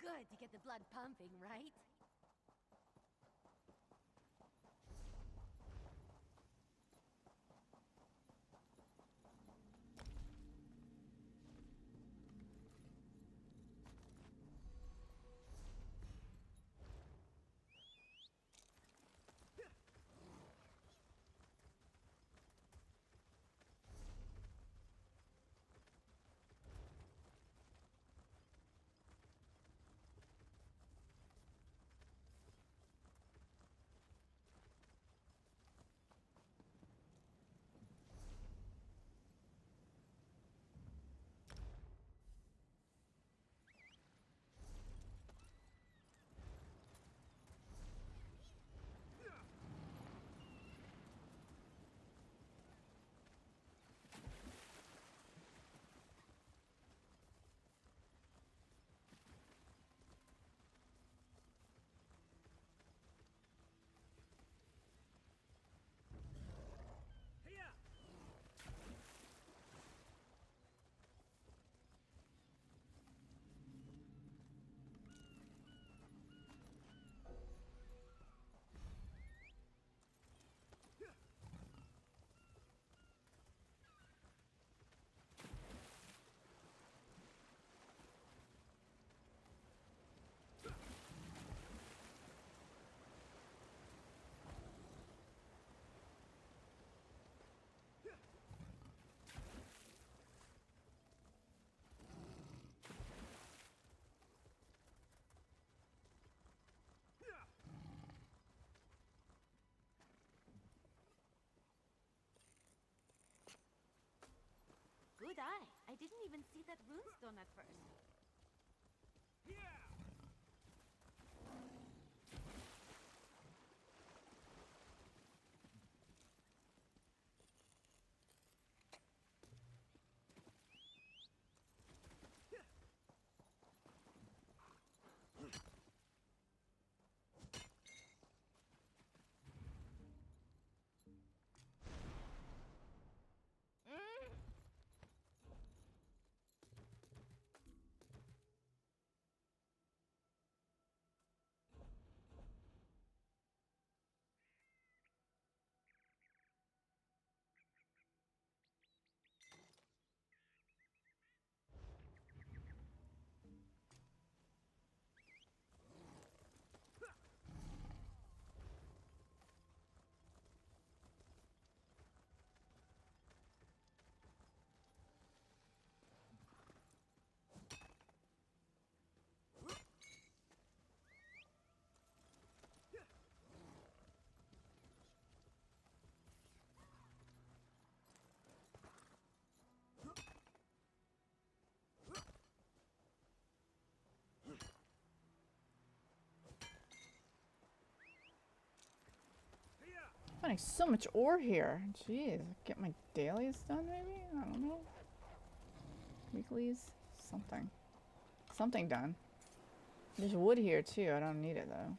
Good to get the blood pumping, right? Good eye. I didn't even see that runestone at first. Finding so much ore here. Jeez, get my dailies done maybe? I don't know. Weeklies? Something. Something done. There's wood here too. I don't need it though.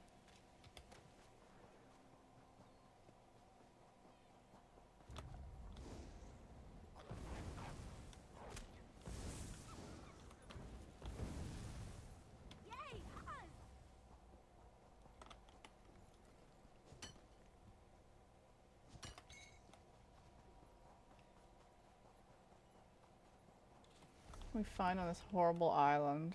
We find on this horrible island.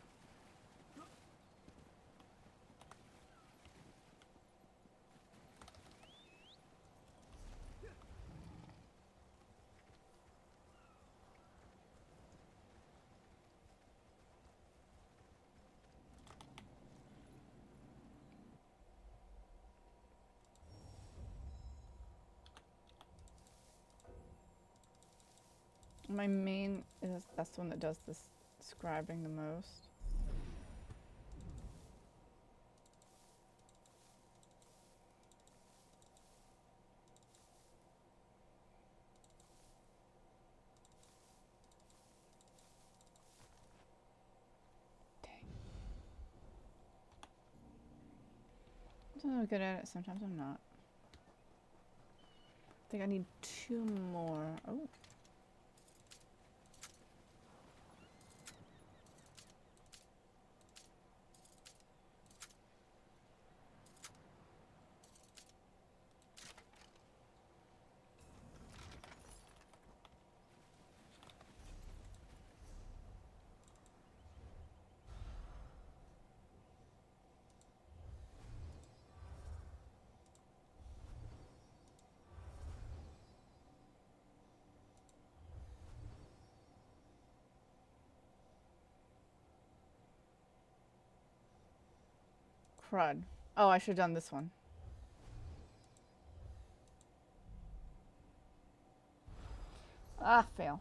My main is that's the one that does this scribing the most. Sometimes I'm good at it, sometimes I'm not. I think I need 2 more. Oh. crud. Oh, I should have done this one. Ah, fail.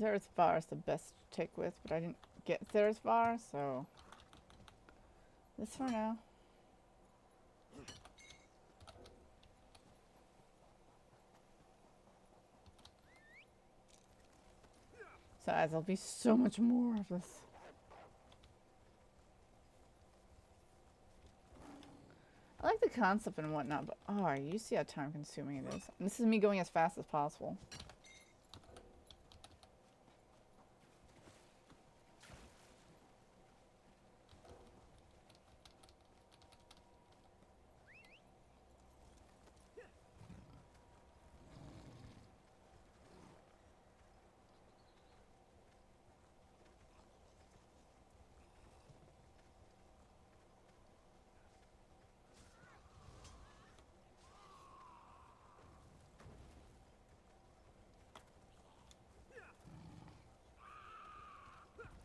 Therizvar is the best to take with, but I didn't get Therizvar, so this for now. So as there'll be so much more of this. I like the concept and whatnot, but oh, you see how time consuming it is. And this is me going as fast as possible.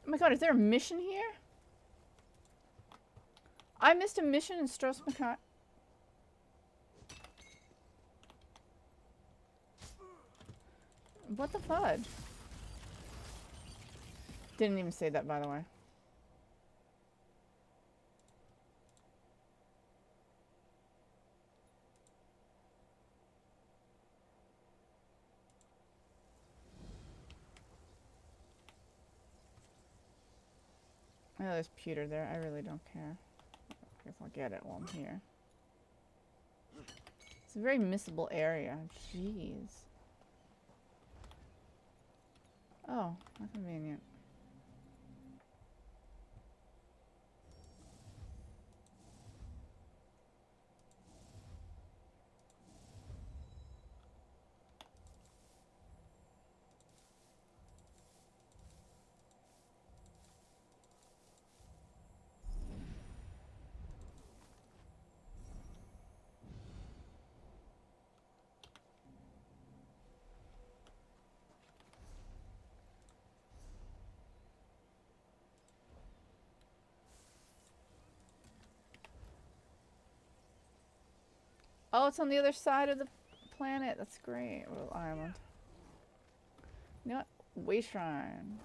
Oh my god, is there a mission here? I missed a mission in Strauss-Mackay. What the fudge? Didn't even say that, by the way. Oh, there's pewter there. I really don't care. I guess I'll get it while I'm here. It's a very missable area. Jeez. Oh, how convenient. Oh, it's on the other side of the planet. That's great. Little island. You know what? Way shrine.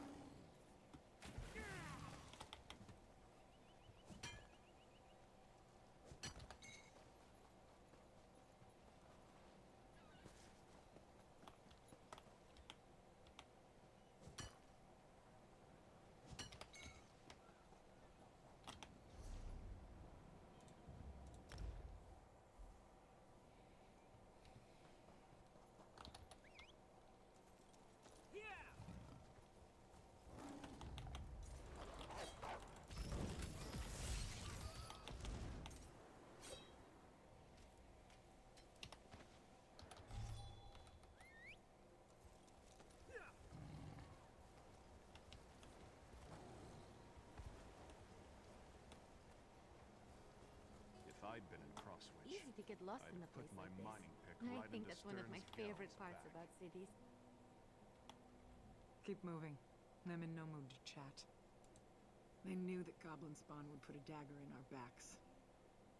If I'd been in Crosswitch, Easy to get lost in a I'd put place my like this. mining pick I right think into that's one of my Stern's favorite gal's parts back. about cities. Keep moving. I'm in no mood to chat. I knew that Goblin Spawn would put a dagger in our backs.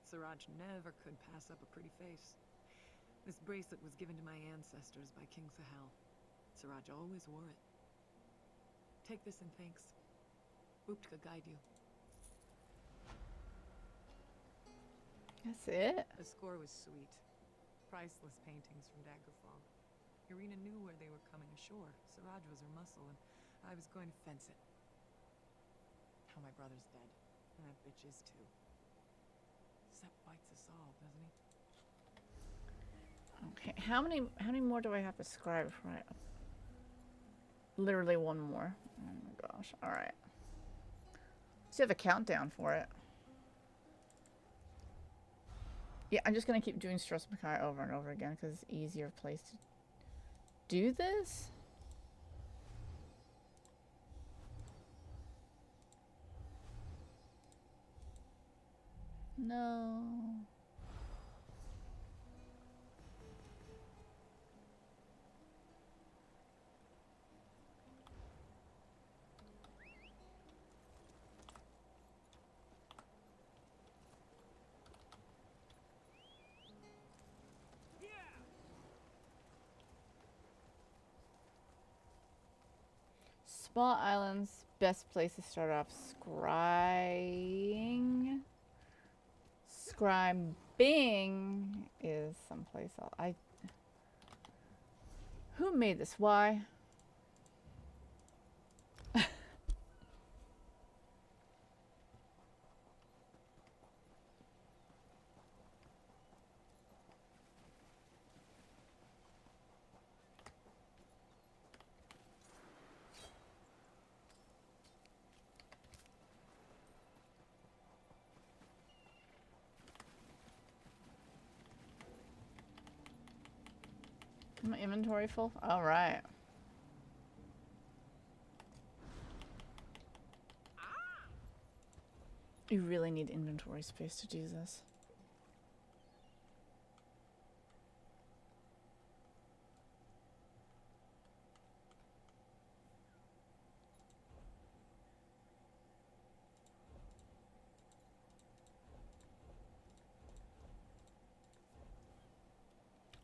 Siraj never could pass up a pretty face. This bracelet was given to my ancestors by King Sahel. Siraj always wore it. Take this and thanks. Uptka guide you. That's it? The score was sweet. Priceless paintings from Daggerfall. Irina knew where they were coming ashore. Siraj was her muscle, and I was going to fence it. How my brother's dead, and that bitch is too. Sepp bites us all, doesn't he? Okay, how many more do I have to scribe before I... Literally one more. Oh my gosh, alright. So you have a countdown for it. Yeah, I'm just gonna keep doing Strauss-Mackay over and over again because it's an easier place to do this. No. Small islands, best place to start off. Scrying. Scribing is someplace else. Who made this? Why? My inventory full? All right. You really need inventory space to do this.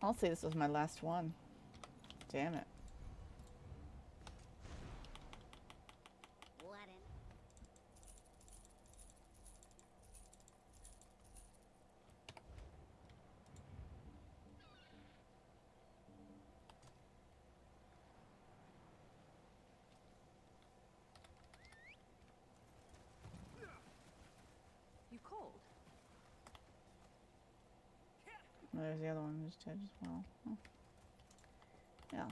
I'll say this was my last one. Damn it. You cold? There's the other one who's dead as well. Oh. Yeah.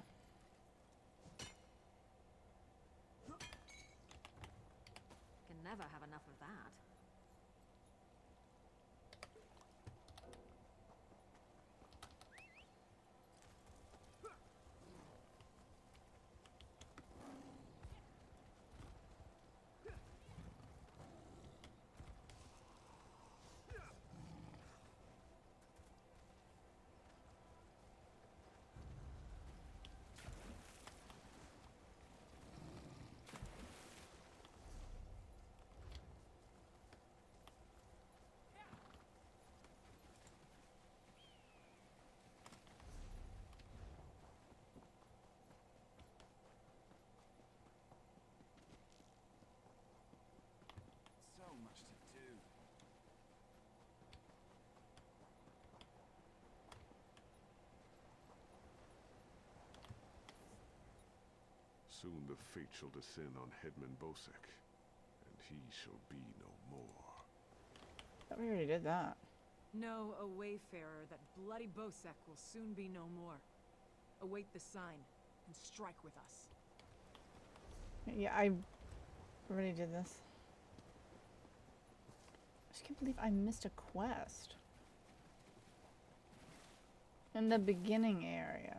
Can never have enough of that. So much to do. Soon the fate shall descend on Headman Bosek, and he shall be no more. I thought we already did that. Know, a wayfarer, that bloody Bosek will soon be no more. Await the sign, and strike with us. Yeah, I already did this. I just can't believe I missed a quest. In the beginning area.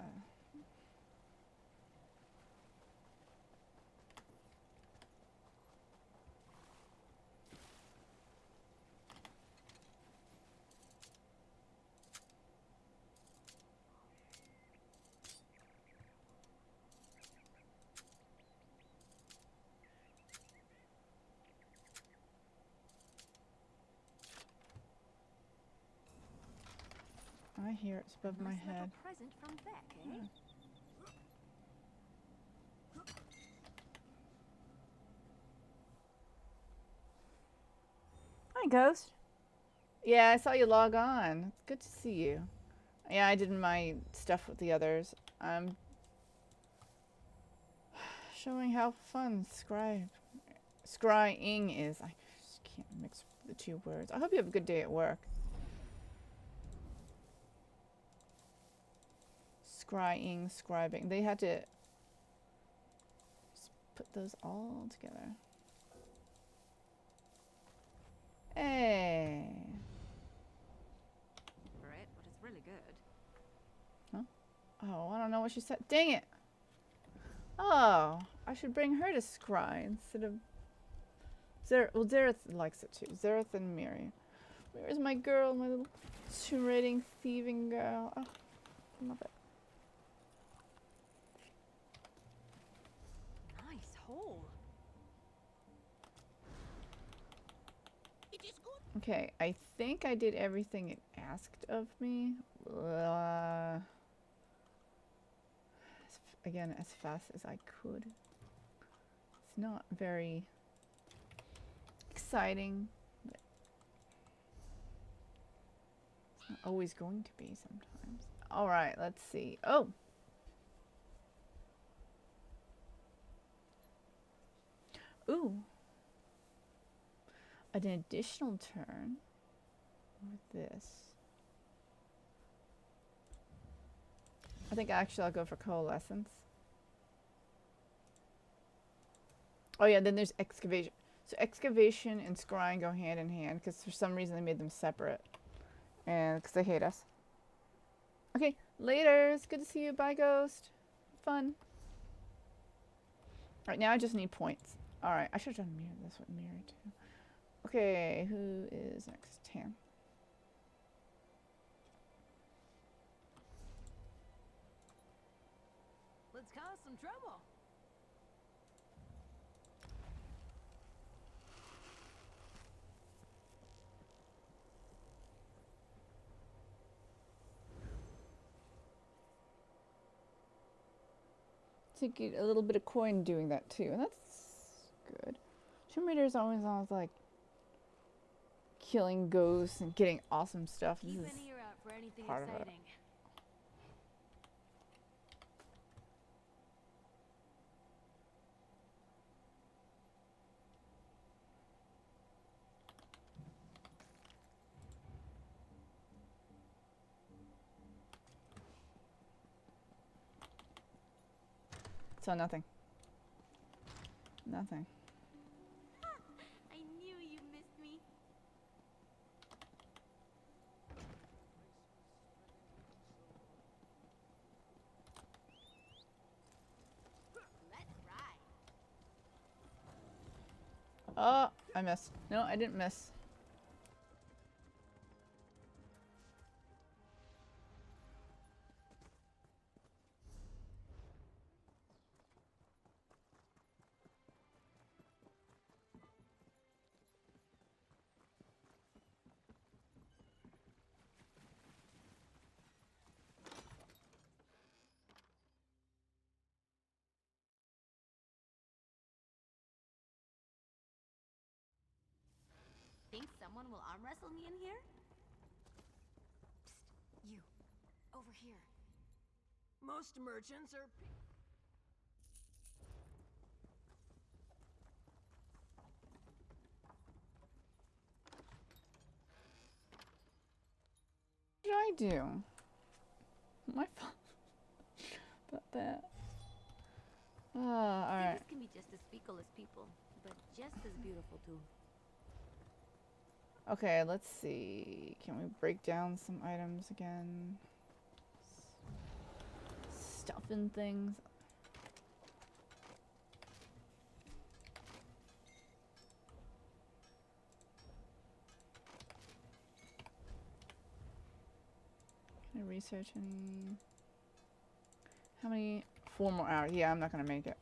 I hear it's above my head. Present from Beck, eh? Yeah. Hi, Ghost. Yeah, I saw you log on. It's good to see you. Yeah, I did my stuff with the others. I'm showing how fun scrying is. I just can't mix the two words. I hope you have a good day at work. Scrying, scribing. They had to just put those all together. Hey. Right, but it's really good. Huh? Oh, I don't know what she said. Dang it. Oh, I should bring her to scry instead of... Well, Zareth likes it too. Zareth and Miri. Where's my girl, my little shredding, thieving girl? Oh, I love it. Nice hole. Okay, I think I did everything it asked of me. Again, as fast as I could. It's not very exciting, but it's not always going to be sometimes. Alright, let's see. Oh! Ooh! An additional turn with this. I think actually I'll go for coalescence. Oh yeah, then there's excavation. So excavation and scrying go hand in hand because for some reason they made them separate. And because they hate us. Okay, later. It's good to see you. Bye, Ghost. Fun. Right now I just need points. Alright, I should have done mirror. This one, mirror too. Okay, who is next? Tan. Let's cause some trouble. To get a little bit of coin doing that too, and that's good. Tomb Raider is always like killing ghosts and getting awesome stuff. Keep This an is ear out for anything part of it. exciting. So nothing. Nothing. I knew you missed me. Let's ride. Oh, I missed. No, I didn't miss. Think someone will arm wrestle me in here? Psst, you. Over here. Most merchants are... What did I do? My fault. About that. Alright. Things can be just as fickle as people, but just as beautiful too. Okay, let's see. Can we break down some items again? Stuff and things. Can I research any? How many? 4 more hours. Yeah, I'm not gonna make it.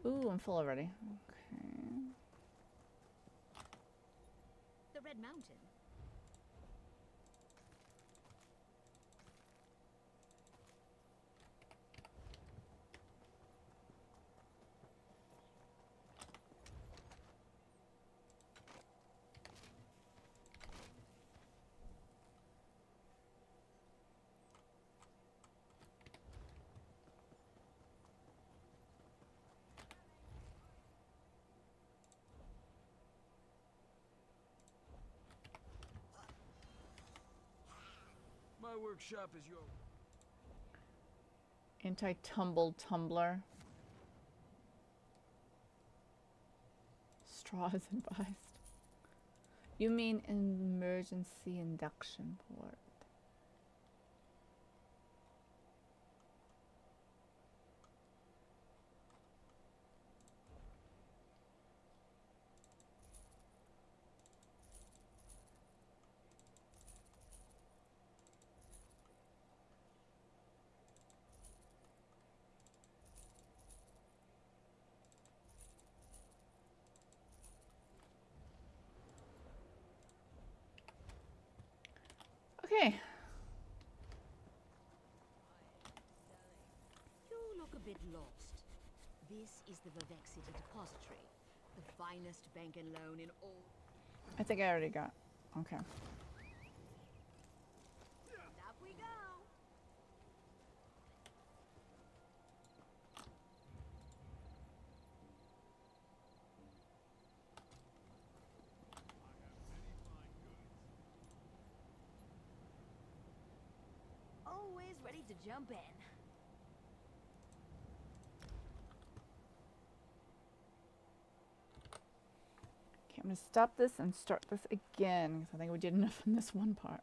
Ooh, I'm full already. Okay. The Red Mountain. My workshop is your... Anti-tumble tumbler. Straws advised. You mean emergency induction port. Okay. You look a bit lost. This is the Vivek City Depository, the finest bank and loan in all. I think I already got. Okay. And up we go. Always ready to jump in. Okay, I'm gonna stop this and start this again because I think we did enough in this one part.